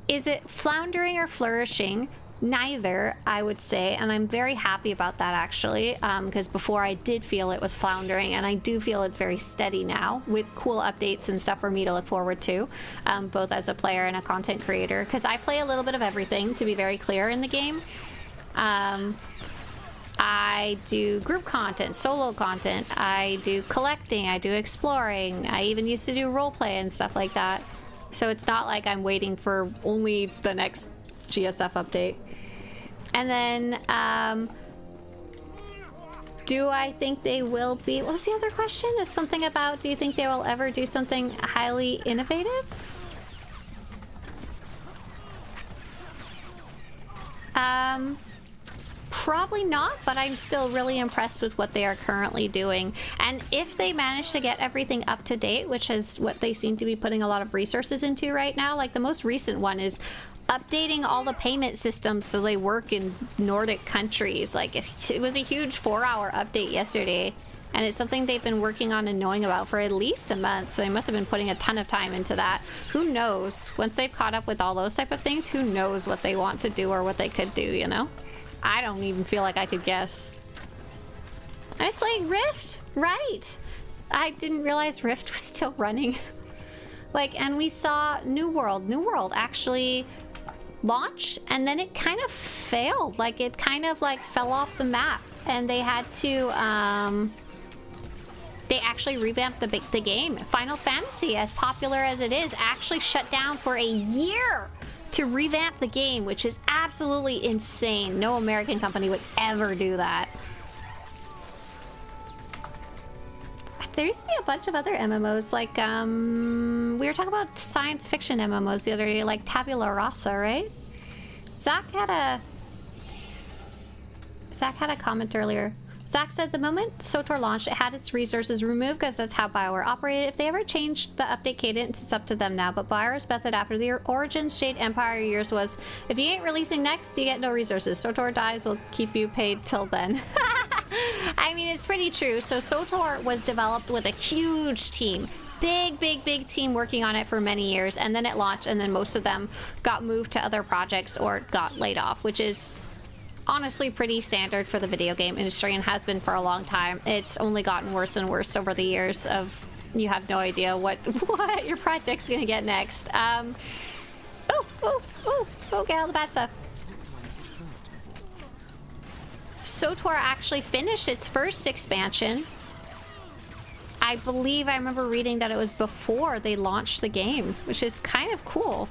is it floundering or flourishing? Neither, I would say, and I'm very happy about that, actually, because before I did feel it was floundering, and I do feel it's very steady now with cool updates and stuff for me to look forward to, both as a player and a content creator, because I play a little bit of everything, to be very clear, in the game. I do group content, solo content, I do collecting, I do exploring, I even used to do roleplay and stuff like that. So it's not like I'm waiting for only the next GSF update. And then do I think they will be, what was the other question? Is something about, do you think they will ever do something highly innovative? Probably not, but I'm still really impressed with what they are currently doing. And if they manage to get everything up to date, which is what they seem to be putting a lot of resources into right now, like the most recent one is updating all the payment systems so they work in Nordic countries. Like it was a huge 4-hour update yesterday, and it's something they've been working on and knowing about for at least a month, so they must have been putting a ton of time into that. Who knows? Once they've caught up with all those type of things, who knows what they want to do or what they could do, you know? I don't even feel like I could guess. I was playing Rift, right? I didn't realize Rift was still running. Like, and we saw New World. New World actually launched, and then it kind of failed. Like, it kind of like fell off the map, and they had to they actually revamped the game. Final Fantasy, as popular as it is, actually shut down for a year to revamp the game, which is absolutely insane. No American company would ever do that. There used to be a bunch of other MMOs, like we were talking about science fiction MMOs the other day, like Tabula Rasa, right? Zach had a comment earlier. Zach said the moment SWTOR launched, it had its resources removed because that's how BioWare operated. If they ever changed the update cadence, it's up to them now. But BioWare's method after the Origins Jade Empire years was, if you ain't releasing next, you get no resources. SWTOR dies, will keep you paid till then. I mean, it's pretty true. So SWTOR was developed with a huge team. Big team working on it for many years. And then it launched, and then most of them got moved to other projects or got laid off, which is honestly pretty standard for the video game industry and has been for a long time. It's only gotten worse and worse over the years of you have no idea what your project's gonna get next. Get all the bad stuff. SWTOR actually finished its first expansion. I believe I remember reading that it was before they launched the game, which is kind of cool.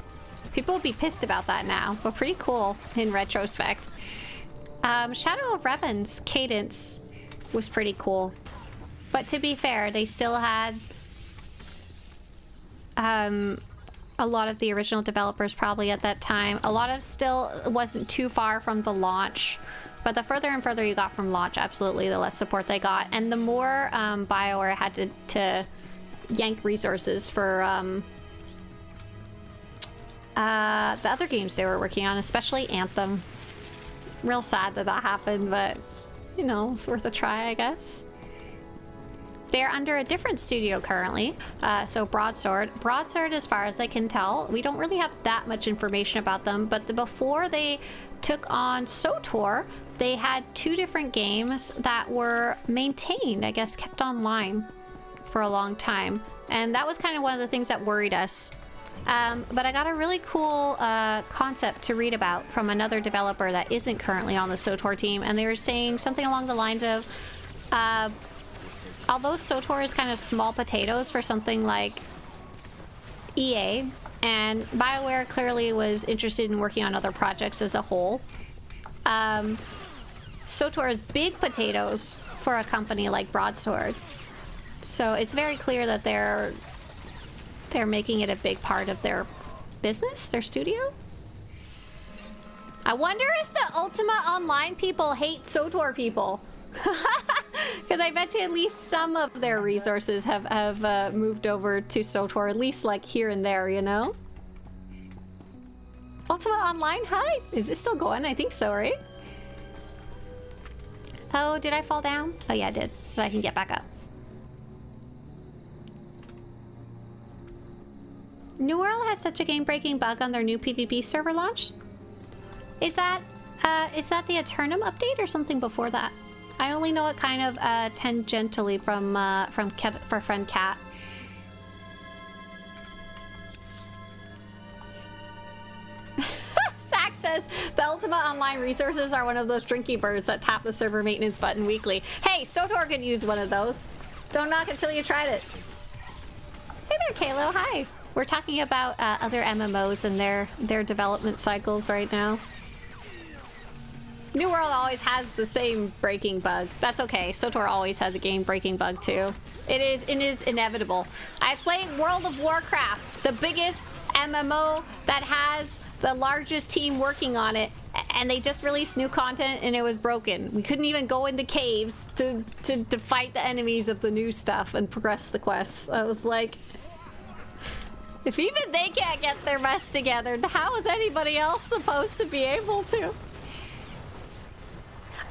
People would be pissed about that now, but pretty cool in retrospect. Shadow of Revan's cadence was pretty cool. But to be fair, they still had a lot of the original developers probably at that time. A lot of still wasn't too far from the launch. But the further and further you got from launch, absolutely, the less support they got. And the more BioWare had to yank resources for the other games they were working on, especially Anthem. Real sad that happened, but you know, it's worth a try, I guess. They're under a different studio currently, so Broadsword. Broadsword, as far as I can tell, we don't really have that much information about them, but before they took on SWTOR, they had 2 different games that were maintained, I guess, kept online for a long time. And that was kind of one of the things that worried us. But I got a really cool concept to read about from another developer that isn't currently on the SWTOR team, and they were saying something along the lines of, although SWTOR is kind of small potatoes for something like EA, and BioWare clearly was interested in working on other projects as a whole, SWTOR is big potatoes for a company like Broadsword. So it's very clear that they're They're making it a big part of their business, their studio. I wonder if the Ultima Online people hate SWTOR people. Because I bet you at least some of their resources have moved over to SWTOR, at least like here and there, you know? Ultima Online, hi! Is it still going? I think so, right? Oh, did I fall down? Oh yeah, I did. But I can get back up. New World has such a game-breaking bug on their new PvP server launch. Is that the Eternum update or something before that? I only know it kind of tangentially from friend Cat. Sax says the Ultima Online resources are one of those drinky birds that tap the server maintenance button weekly. Hey, SWTOR could use one of those. Don't knock until you tried it. Hey there, Kalo. Hi. We're talking about other MMOs and their development cycles right now. New World always has the same breaking bug. That's okay. SWTOR always has a game breaking bug too. It is inevitable. I played World of Warcraft, the biggest MMO that has the largest team working on it, and they just released new content and it was broken. We couldn't even go in the caves to fight the enemies of the new stuff and progress the quests. I was like, if even they can't get their mess together, how is anybody else supposed to be able to?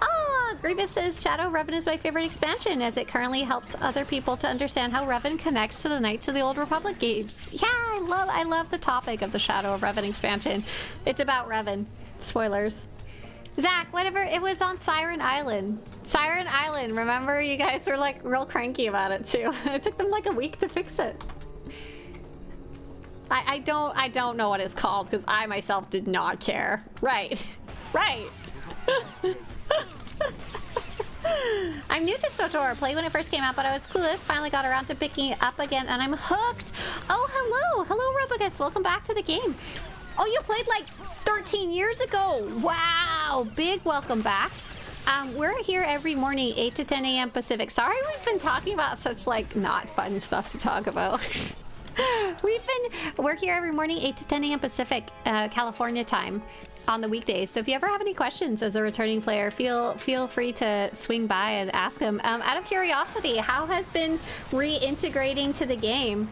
Ah, Grievous says Shadow of Revan is my favorite expansion as it currently helps other people to understand how Revan connects to the Knights of the Old Republic games. Yeah, I love the topic of the Shadow of Revan expansion. It's about Revan. Spoilers. Zach, whatever, it was on Siren Island. Siren Island, remember? You guys were like real cranky about it too. It took them like a week to fix it. I don't know what it's called because I myself did not care. Right. Right. I'm new to SWTOR. Played when it first came out, but I was clueless. Finally got around to picking it up again, and I'm hooked. Oh, hello. Hello, Robogus. Welcome back to the game. Oh, you played like 13 years ago. Wow. Big welcome back. We're here every morning, 8 to 10 a.m. Pacific. Sorry we've been talking about such like not fun stuff to talk about. We're here every morning, 8 to 10 a.m. Pacific, California time on the weekdays. So if you ever have any questions as a returning player, feel free to swing by and ask them. Out of curiosity, how has been reintegrating to the game?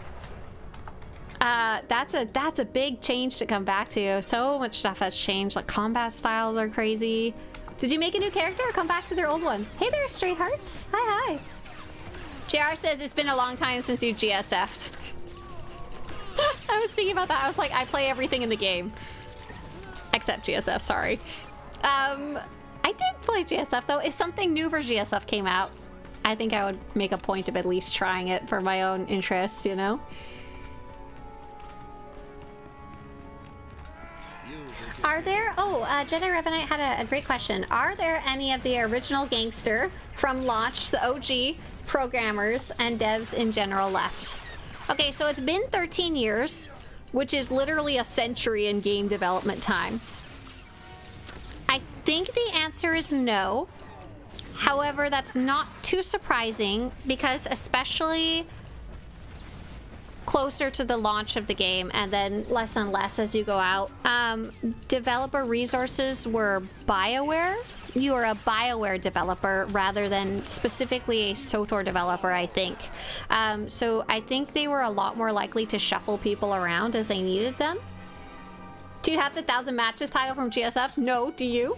That's a big change to come back to. So much stuff has changed. Like combat styles are crazy. Did you make a new character or come back to their old one? Hey there, Straight Hearts. Hi. JR says it's been a long time since you GSF'd. I was thinking about that. I was like, I play everything in the game. Except GSF, sorry. I did play GSF though. If something new for GSF came out, I think I would make a point of at least trying it for my own interests, you know? Are there... Oh, Jedi Revenite had a great question. Are there any of the original gangster from launch, the OG programmers and devs in general left? Okay, so it's been 13 years, which is literally a century in game development time. I think the answer is no. However, that's not too surprising because especially closer to the launch of the game and then less and less as you go out, developer resources were BioWare. You are a BioWare developer rather than specifically a SWTOR developer, I think. So I think they were a lot more likely to shuffle people around as they needed them. Do you have the 1,000 matches title from GSF? No, do you?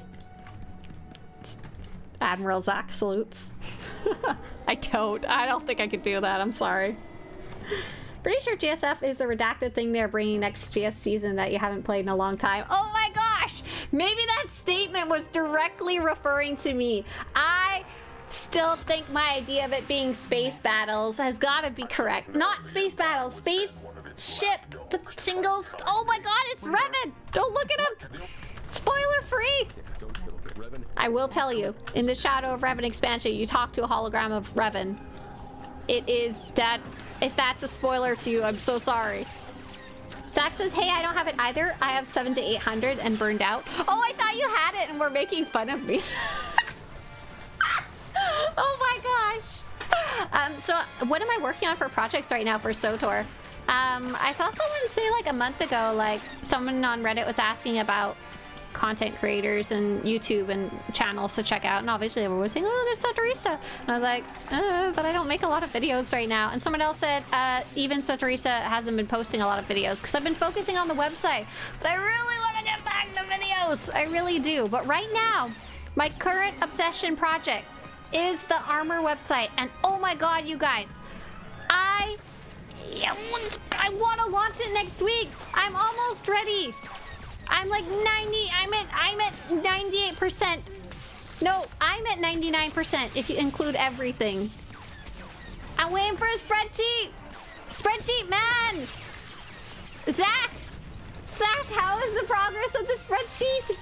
Admiral Zach salutes. I don't think I could do that, I'm sorry. Pretty sure GSF is the redacted thing they're bringing next GS season that you haven't played in a long time. Oh my gosh! Maybe that statement was directly referring to me. I still think my idea of it being space battles has got to be correct. Not space battles, space ship, the singles. Oh my god, it's Revan! Don't look at him! Spoiler free! I will tell you, in the Shadow of Revan expansion, you talk to a hologram of Revan. It is that. If that's a spoiler to you, I'm so sorry. Zach says, hey, I don't have it either. I have 700 to 800 and burned out. Oh, I thought you had it and were making fun of me. Oh my gosh. So what am I working on for projects right now for SWTOR? I saw someone say like a month ago, like someone on Reddit was asking about content creators and YouTube and channels to check out, and obviously everyone was saying, oh, there's Swtorista, and I was like, but I don't make a lot of videos right now. And someone else said even Swtorista hasn't been posting a lot of videos because I've been focusing on the website, but I really want to get back to videos. I really do. But right now my current obsession project is the Armor website, and oh my god, you guys, I want to launch it next week. I'm almost ready. I'm like 90. I'm at 98%. No, I'm at 99% if you include everything. I'm waiting for a spreadsheet. Spreadsheet man. Zach, how is the progress of the spreadsheet?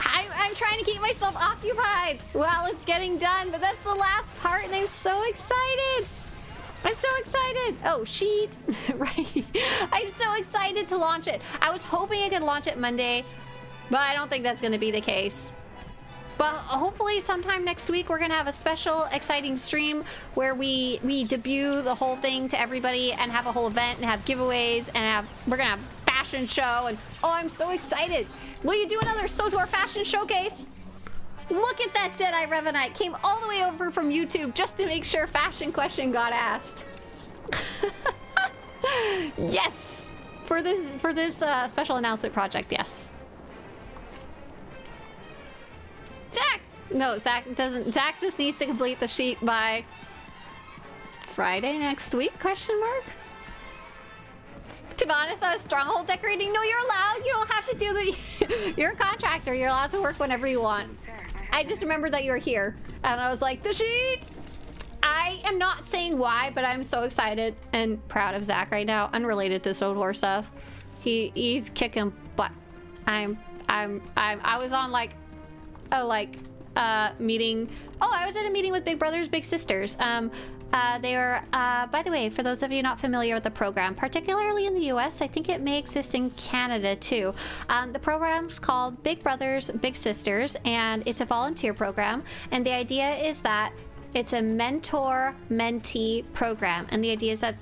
I'm trying to keep myself occupied while it's getting done, but that's the last part, and I'm so excited. I'm so excited. Oh, sheet. Right. I'm so excited to launch it. I was hoping I could launch it Monday, but I don't think that's going to be the case. But hopefully sometime next week we're going to have a special exciting stream where we debut the whole thing to everybody and have a whole event and have giveaways and we're going to have fashion show, and oh, I'm so excited. Will you do another SWTOR fashion showcase? Look at that Deadeye Revenite. Came all the way over from YouTube just to make sure fashion question got asked. Yes! For this special announcement project, yes. Zach! No, Zach doesn't. Zach just needs to complete the sheet by Friday next week, question mark? To be honest, I was stronghold decorating. No, you're allowed. You don't have to do the... You're a contractor. You're allowed to work whenever you want. I just remembered that you were here, and I was like, the sheet! I am not saying why, but I'm so excited and proud of Zach right now, unrelated to SWTOR stuff. He's kicking butt. I was on like a meeting. Oh, I was at a meeting with Big Brothers Big Sisters. They were, by the way, for those of you not familiar with the program, particularly in the US, I think it may exist in Canada too. The program's called Big Brothers Big Sisters, and it's a volunteer program. And the idea is that it's a mentor-mentee program. And the idea is that,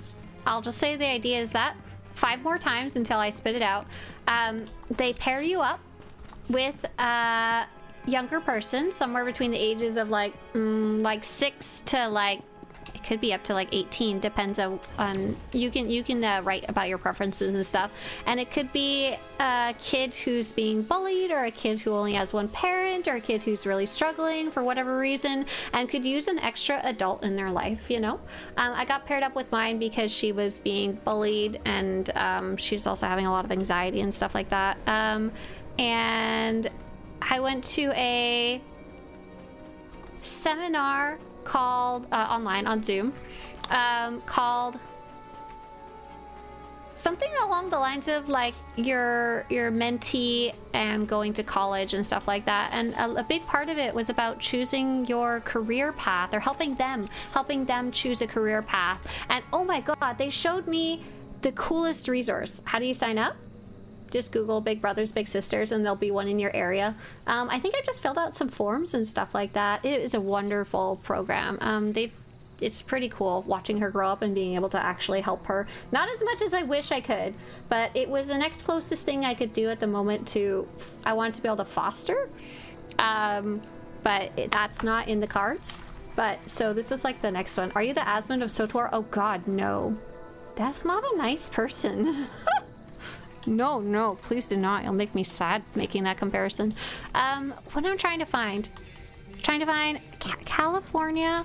I'll just say the idea is that 5 more times until I spit it out, they pair you up with a younger person, somewhere between the ages of like 6 to like, it could be up to like 18, depends on you can write about your preferences and stuff. And it could be a kid who's being bullied, or a kid who only has one parent, or a kid who's really struggling for whatever reason and could use an extra adult in their life, you know. I got paired up with mine because she was being bullied, and she's also having a lot of anxiety and stuff like that. And I went to a seminar called online on Zoom, called something along the lines of like your mentee and going to college and stuff like that. And a big part of it was about choosing your career path, or helping them choose a career path. And oh my god, they showed me the coolest resource. How do you sign up? Just Google Big Brothers Big Sisters and there'll be one in your area. I think I just filled out some forms and stuff like that. It is a wonderful program. It's pretty cool watching her grow up and being able to actually help her. Not as much as I wish I could, but it was the next closest thing I could do at the moment to, I wanted to be able to foster, but that's not in the cards. But so this was like the next one. Are you the Asmund of SWTOR? Oh god, no. That's not a nice person. No, please do not. It'll make me sad making that comparison. What I'm trying to find California.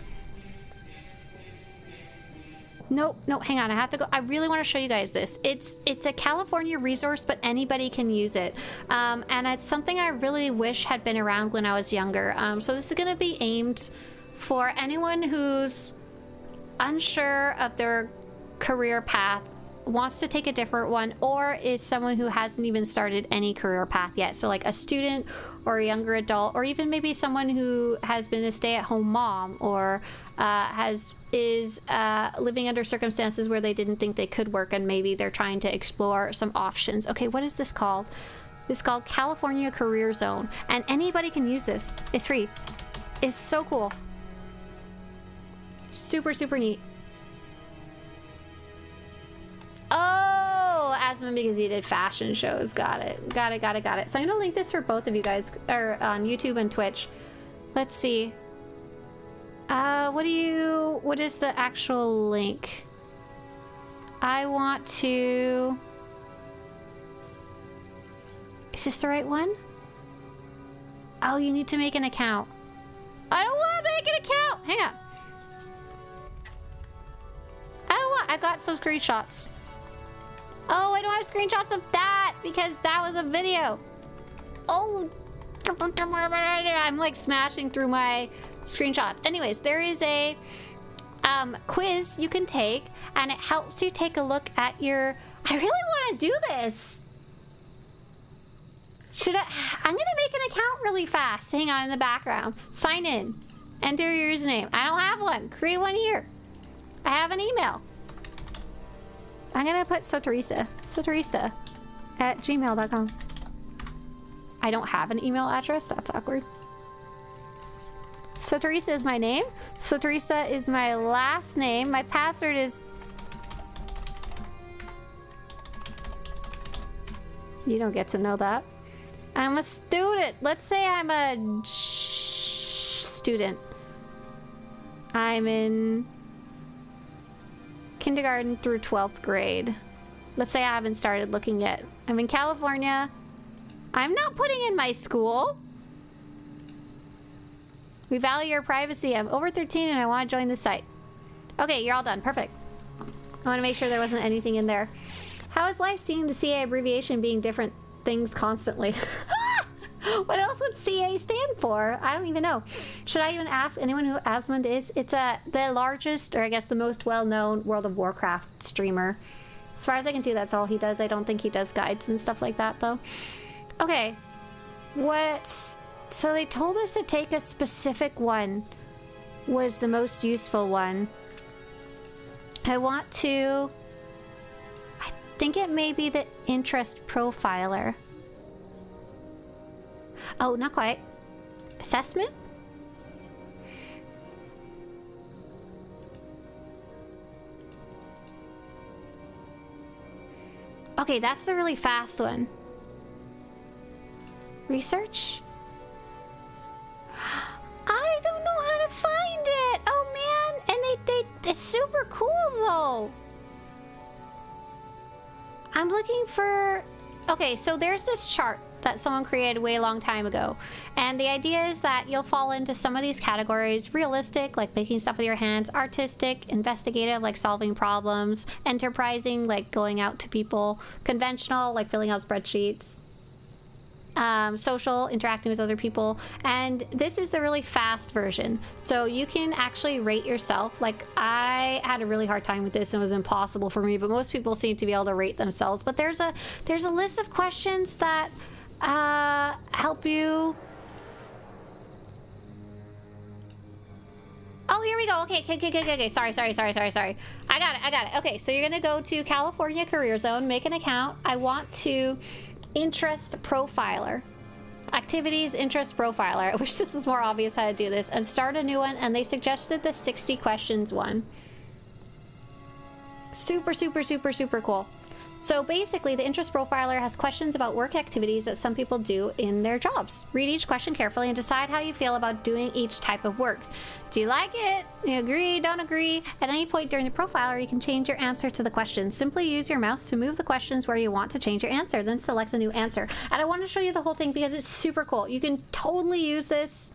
No, hang on. I have to go. I really want to show you guys this. It's a California resource, but anybody can use it. And it's something I really wish had been around when I was younger. So this is going to be aimed for anyone who's unsure of their career path, wants to take a different one, or is someone who hasn't even started any career path yet. So like a student or a younger adult, or even maybe someone who has been a stay-at-home mom, or is living under circumstances where they didn't think they could work, and maybe they're trying to explore some options. Okay, what is this called? It's called California Career Zone, and anybody can use this. It's free. It's so cool. Super neat. Asmund because he did fashion shows. Got it. Got it, got it, got it. So I'm gonna link this for both of you guys, or on YouTube and Twitch. Let's see. What is the actual link? I want to... Is this the right one? Oh, you need to make an account. I don't want to make an account. Hang on. I got some screenshots. Oh, I don't have screenshots of that because that was a video. Oh, I'm like smashing through my screenshots. Anyways, there is a quiz you can take, and it helps you take a look at your... I really want to do this. I'm gonna make an account really fast. Hang on in the background. Sign in. Enter your username. I don't have one. Create one here. I have an email. I'm gonna put Swtorista. Swtorista at gmail.com. I don't have an email address. That's awkward. Swtorista is my name. Swtorista is my last name. My password is... You don't get to know that. I'm a student. Let's say I'm a student. I'm in kindergarten through 12th grade. Let's say I haven't started looking yet. I'm in California. I'm not putting in my school. We value your privacy. I'm over 13 and I want to join the site. Okay, you're all done. Perfect. I want to make sure there wasn't anything in there. How is life seeing the CA abbreviation being different things constantly? What else would CA stand for? I don't even know. Should I even ask anyone who Asmund is? It's the largest, or I guess the most well-known World of Warcraft streamer. As far as I can do, that's all he does. I don't think he does guides and stuff like that, though. Okay. So they told us to take a specific one was the most useful one. I want to... I think it may be the interest profiler. Oh, not quite. Assessment? Okay, that's the really fast one. Research? I don't know how to find it! Oh man! And it's super cool though! I'm looking for... Okay, so there's this chart that someone created way long time ago. And the idea is that you'll fall into some of these categories: realistic, like making stuff with your hands; artistic, investigative, like solving problems; enterprising, like going out to people; conventional, like filling out spreadsheets; social, interacting with other people. And this is the really fast version, so you can actually rate yourself. Like, I had a really hard time with this and it was impossible for me, but most people seem to be able to rate themselves. But there's a list of questions that help you. Oh, here we go. Okay. Sorry. I got it. Okay, so you're gonna go to California Career Zone, make an account. I want to interest profiler. Activities interest profiler. I wish this was more obvious how to do this. And start a new one, and they suggested the 60 questions one. Super cool. So basically, the interest profiler has questions about work activities that some people do in their jobs. Read each question carefully and decide how you feel about doing each type of work. Do you like it? You agree? Don't agree? At any point during the profiler, you can change your answer to the question. Simply use your mouse to move the questions where you want to change your answer, then select a new answer. And I want to show you the whole thing because it's super cool. You can totally use this.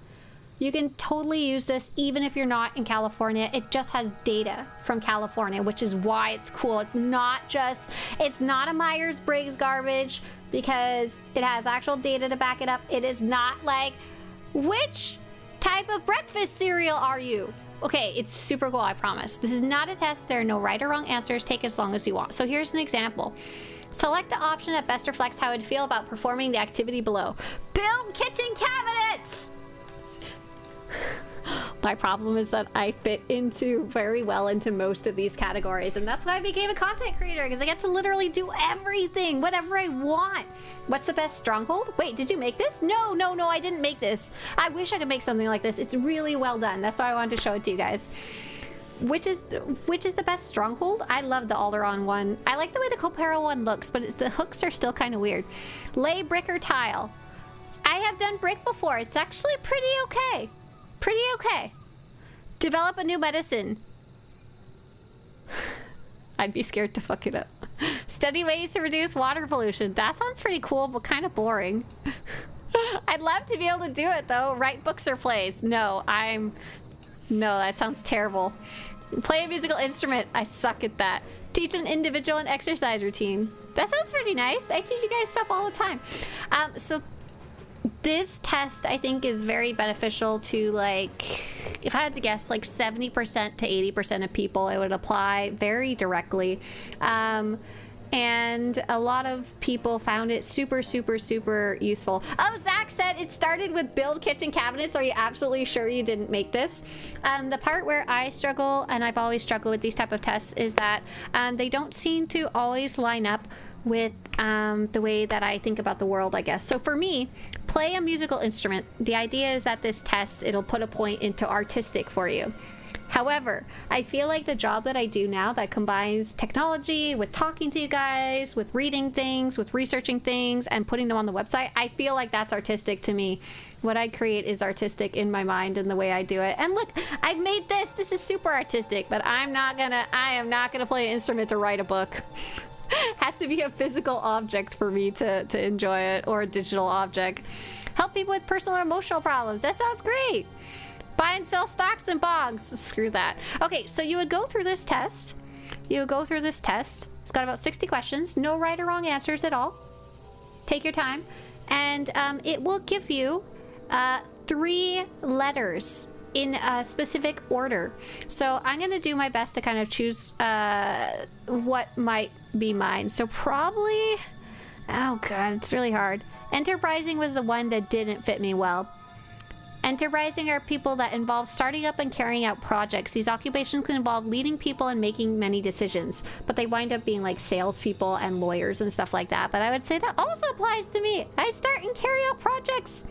You can totally use this even if you're not in California. It just has data from California, which is why it's cool. It's not a Myers-Briggs garbage, because it has actual data to back it up. It is not like, which type of breakfast cereal are you? Okay, it's super cool, I promise. This is not a test. There are no right or wrong answers. Take as long as you want. So here's an example. Select the option that best reflects how I'd feel about performing the activity below. Build kitchen cabinets! My problem is that I fit very well into most of these categories, and that's why I became a content creator, because I get to literally do everything, whatever I want. What's the best stronghold? Wait, did you make this? No, I didn't make this. I wish I could make something like this. It's really well done. That's why I wanted to show it to you guys. which is the best stronghold? I love the Alderon one. I like the way the Copero one looks, but the hooks are still kind of weird. Lay brick or tile. I have done brick before. It's actually pretty okay. Pretty okay. Develop a new medicine. I'd be scared to fuck it up. Study ways to reduce water pollution. That sounds pretty cool, but kind of boring. I'd love to be able to do it, though. Write books or plays. No, that sounds terrible. Play a musical instrument. I suck at that. Teach an individual an exercise routine. That sounds pretty nice. I teach you guys stuff all the time. So this test, I think, is very beneficial to, like, if I had to guess, like 70% to 80% of people, it would apply very directly. And a lot of people found it super, super, super useful. Oh, Zach said it started with build kitchen cabinets. Are you absolutely sure you didn't make this? The part where I struggle, and I've always struggled with these type of tests, is that they don't seem to always line up with the way that I think about the world, I guess. So for me, play a musical instrument. The idea is that this test, it'll put a point into artistic for you. However, I feel like the job that I do now that combines technology with talking to you guys, with reading things, with researching things, and putting them on the website, I feel like that's artistic to me. What I create is artistic in my mind and the way I do it. And look, I've made this. This is super artistic, but I am not gonna play an instrument to write a book. Has to be a physical object for me to enjoy it, or a digital object. Help people with personal or emotional problems. That sounds great. Buy and sell stocks and bonds. Screw that. Okay, so you would go through this test. It's got about 60 questions. No right or wrong answers at all. Take your time. And it will give you 3 letters in a specific order. So I'm going to do my best to kind of choose what might be mine. So probably... Oh, God, it's really hard. Enterprising was the one that didn't fit me well. Enterprising are people that involve starting up and carrying out projects. These occupations can involve leading people and making many decisions, but they wind up being like salespeople and lawyers and stuff like that. But I would say that also applies to me. I start and carry out projects,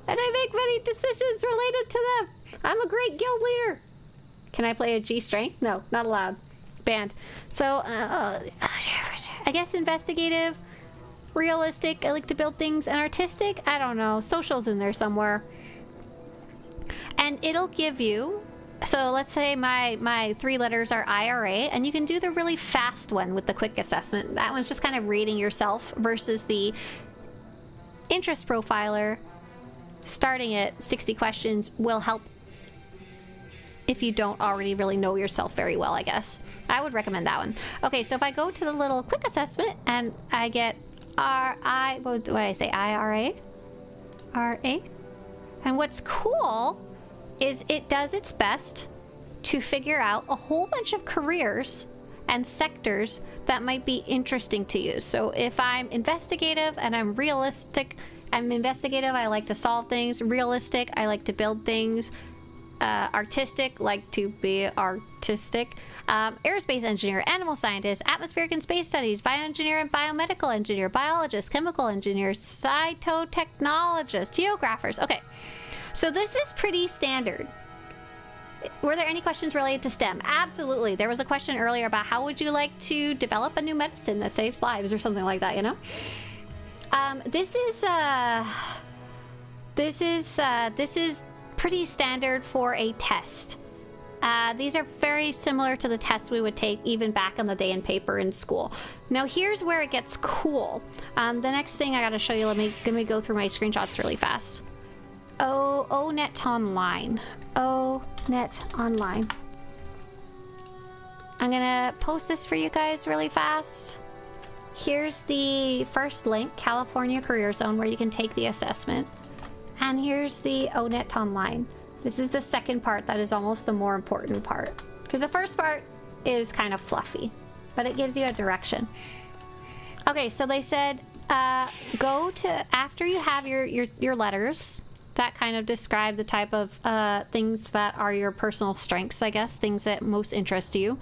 and I make many decisions related to them. I'm a great guild leader. Can I play a G strength? No, not allowed. Banned. So, I guess investigative, realistic, I like to build things, and artistic, I don't know. Social's in there somewhere. And it'll give you, so let's say my 3 letters are IRA, and you can do the really fast one with the quick assessment. That one's just kind of rating yourself versus the interest profiler. Starting at 60 questions will help if you don't already really know yourself very well, I guess. I would recommend that one. Okay, so if I go to the little quick assessment and I get what did I say? IRA? RA? And what's cool is it does its best to figure out a whole bunch of careers and sectors that might be interesting to you. So if I'm investigative and I'm realistic, I'm investigative, I like to solve things. Realistic, I like to build things. Artistic, like to be artistic. Aerospace engineer, animal scientist, atmospheric and space studies, bioengineer and biomedical engineer, biologist, chemical engineer, cytotechnologist, geographers. Okay, so this is pretty standard. Were there any questions related to STEM? Absolutely. There was a question earlier about how would you like to develop a new medicine that saves lives or something like that, you know? This is pretty standard for a test. These are very similar to the tests we would take even back in the day in paper in school. Now here's where it gets cool. The next thing I gotta show you, let me go through my screenshots really fast. ONET Online. ONET Online. I'm gonna post this for you guys really fast. Here's the first link, California Career Zone, where you can take the assessment. And here's the ONET Online. This is the second part that is almost the more important part. Because the first part is kind of fluffy, but it gives you a direction. Okay, so they said, go to, after you have your letters, that kind of describe the type of things that are your personal strengths, I guess, things that most interest you.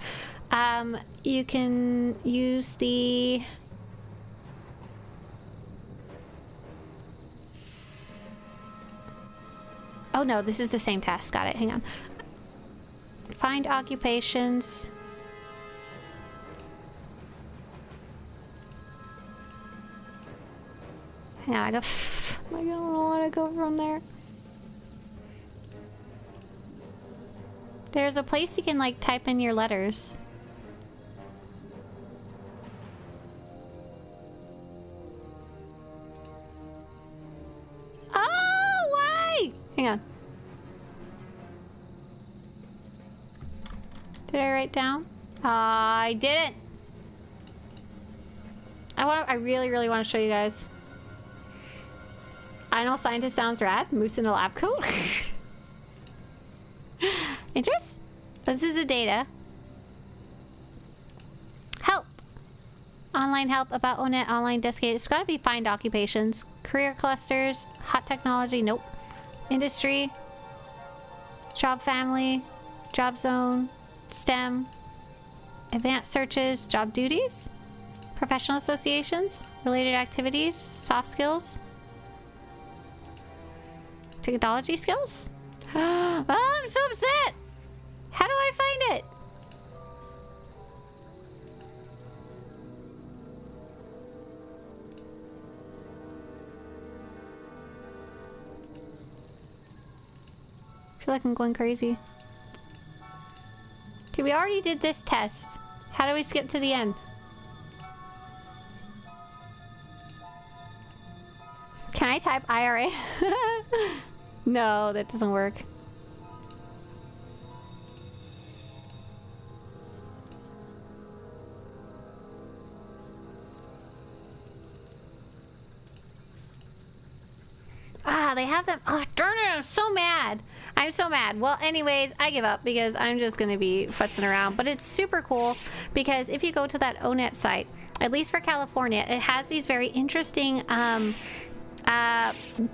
You can use the... Oh no, this is the same task. Got it. Hang on. Find occupations. Hang on, I don't want to go from there. There's a place you can like type in your letters. Oh, why? Hang on. Did I write down? I didn't. I really, really want to show you guys. I know scientist sounds rad. Moose in a lab coat. Interest? This is the data. Help. Online help about ONET, online desk. It's got to be find occupations. Career clusters. Hot technology. Nope. Industry. Job family. Job zone. STEM. Advanced searches. Job duties. Professional associations. Related activities. Soft skills. Technology skills? Oh, I'm so upset! How do I find it? I feel like I'm going crazy. Okay, we already did this test. How do we skip to the end? Can I type IRA? No, that doesn't work. Ah, they have them. Oh, darn it, I'm so mad. I'm so mad. Well, anyways, I give up because I'm just going to be futzing around. But it's super cool because if you go to that ONET site, at least for California, it has these very interesting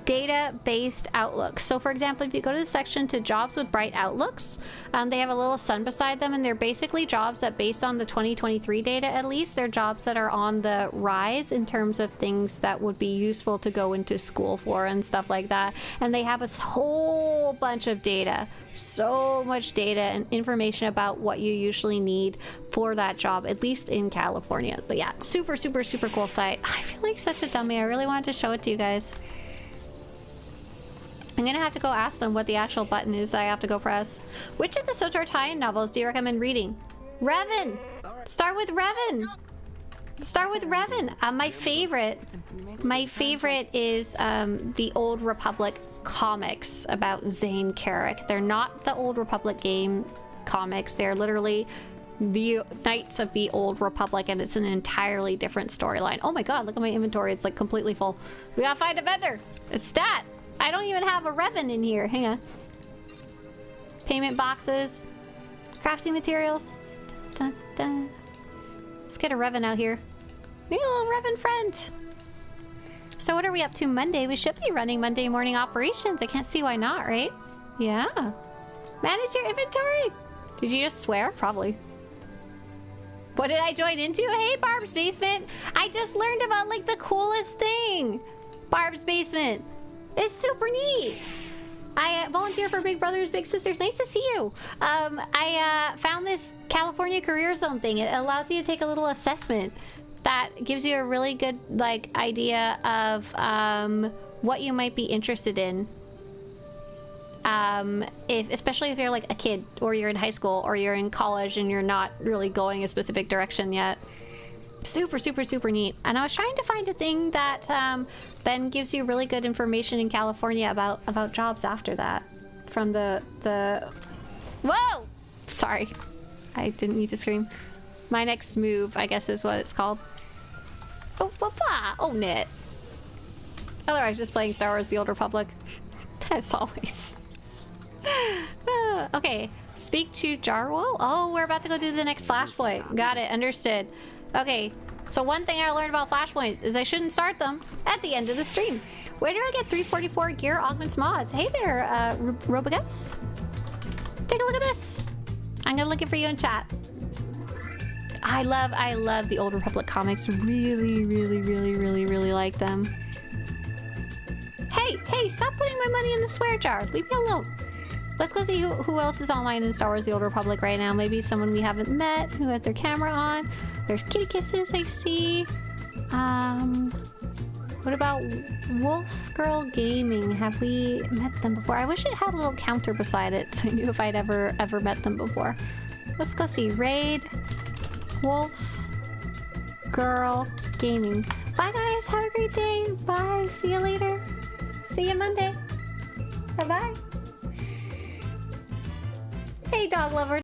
data-based outlooks. So for example, if you go to the section to jobs with bright outlooks, they have a little sun beside them, and they're basically jobs that, based on the 2023 data at least, they're jobs that are on the rise in terms of things that would be useful to go into school for and stuff like that. And they have a whole bunch of data, so much data and information about what you usually need for that job, at least in California. But yeah, super, super, super cool site. I feel like such a dummy. I really wanted to show it to you guys. I'm gonna have to go ask them what the actual button is that I have to go press. Which of the SWTOR tie-in novels do you recommend reading? Revan! Start with Revan! Start with Revan! My favorite is the Old Republic comics about Zane Carrick. They're not the Old Republic game comics. They're literally the Knights of the Old Republic, and it's an entirely different storyline. Oh my god, look at my inventory. It's like completely full. We gotta find a vendor. It's stat. I don't even have a Revan in here. Hang on. Payment boxes. Crafting materials. Dun, dun, dun. Let's get a Revan out here. We need a little Revan friend. So what are we up to Monday? We should be running Monday morning operations. I can't see why not, right? Yeah. Manage your inventory. Did you just swear? Probably. What did I join into? Hey, Barb's Basement. I just learned about like the coolest thing. Barb's Basement. It's super neat. I volunteer for Big Brothers Big Sisters. Nice to see you. I found this California Career Zone thing. It allows you to take a little assessment that gives you a really good like idea of what you might be interested in. Especially if you're like a kid, or you're in high school, or you're in college and you're not really going a specific direction yet. Super, super, super neat. And I was trying to find a thing that then gives you really good information in California about jobs after that. From the Whoa! Sorry. I didn't need to scream. My next move, I guess, is what it's called. Oh, blah, oh, knit. Otherwise, just playing Star Wars: The Old Republic. As always. Okay. Speak to Jarwo. Oh, we're about to go do the next flashpoint. Got it. Understood. Okay. So one thing I learned about flashpoints is I shouldn't start them at the end of the stream. Where do I get 344 gear augments mods? Hey there, Robogus. Take a look at this. I'm gonna look it for you in chat. I love the Old Republic comics. Really, really, really, really, really like them. Hey, stop putting my money in the swear jar. Leave me alone. Let's go see who else is online in Star Wars: The Old Republic right now. Maybe someone we haven't met who has their camera on. There's Kitty Kisses, I see. What about Wolf's Girl Gaming? Have we met them before? I wish it had a little counter beside it so I knew if I'd ever met them before. Let's go see. Raid, Wolf's Girl Gaming. Bye guys, have a great day. Bye, see you later. See you Monday. Bye-bye. Hey dog lover.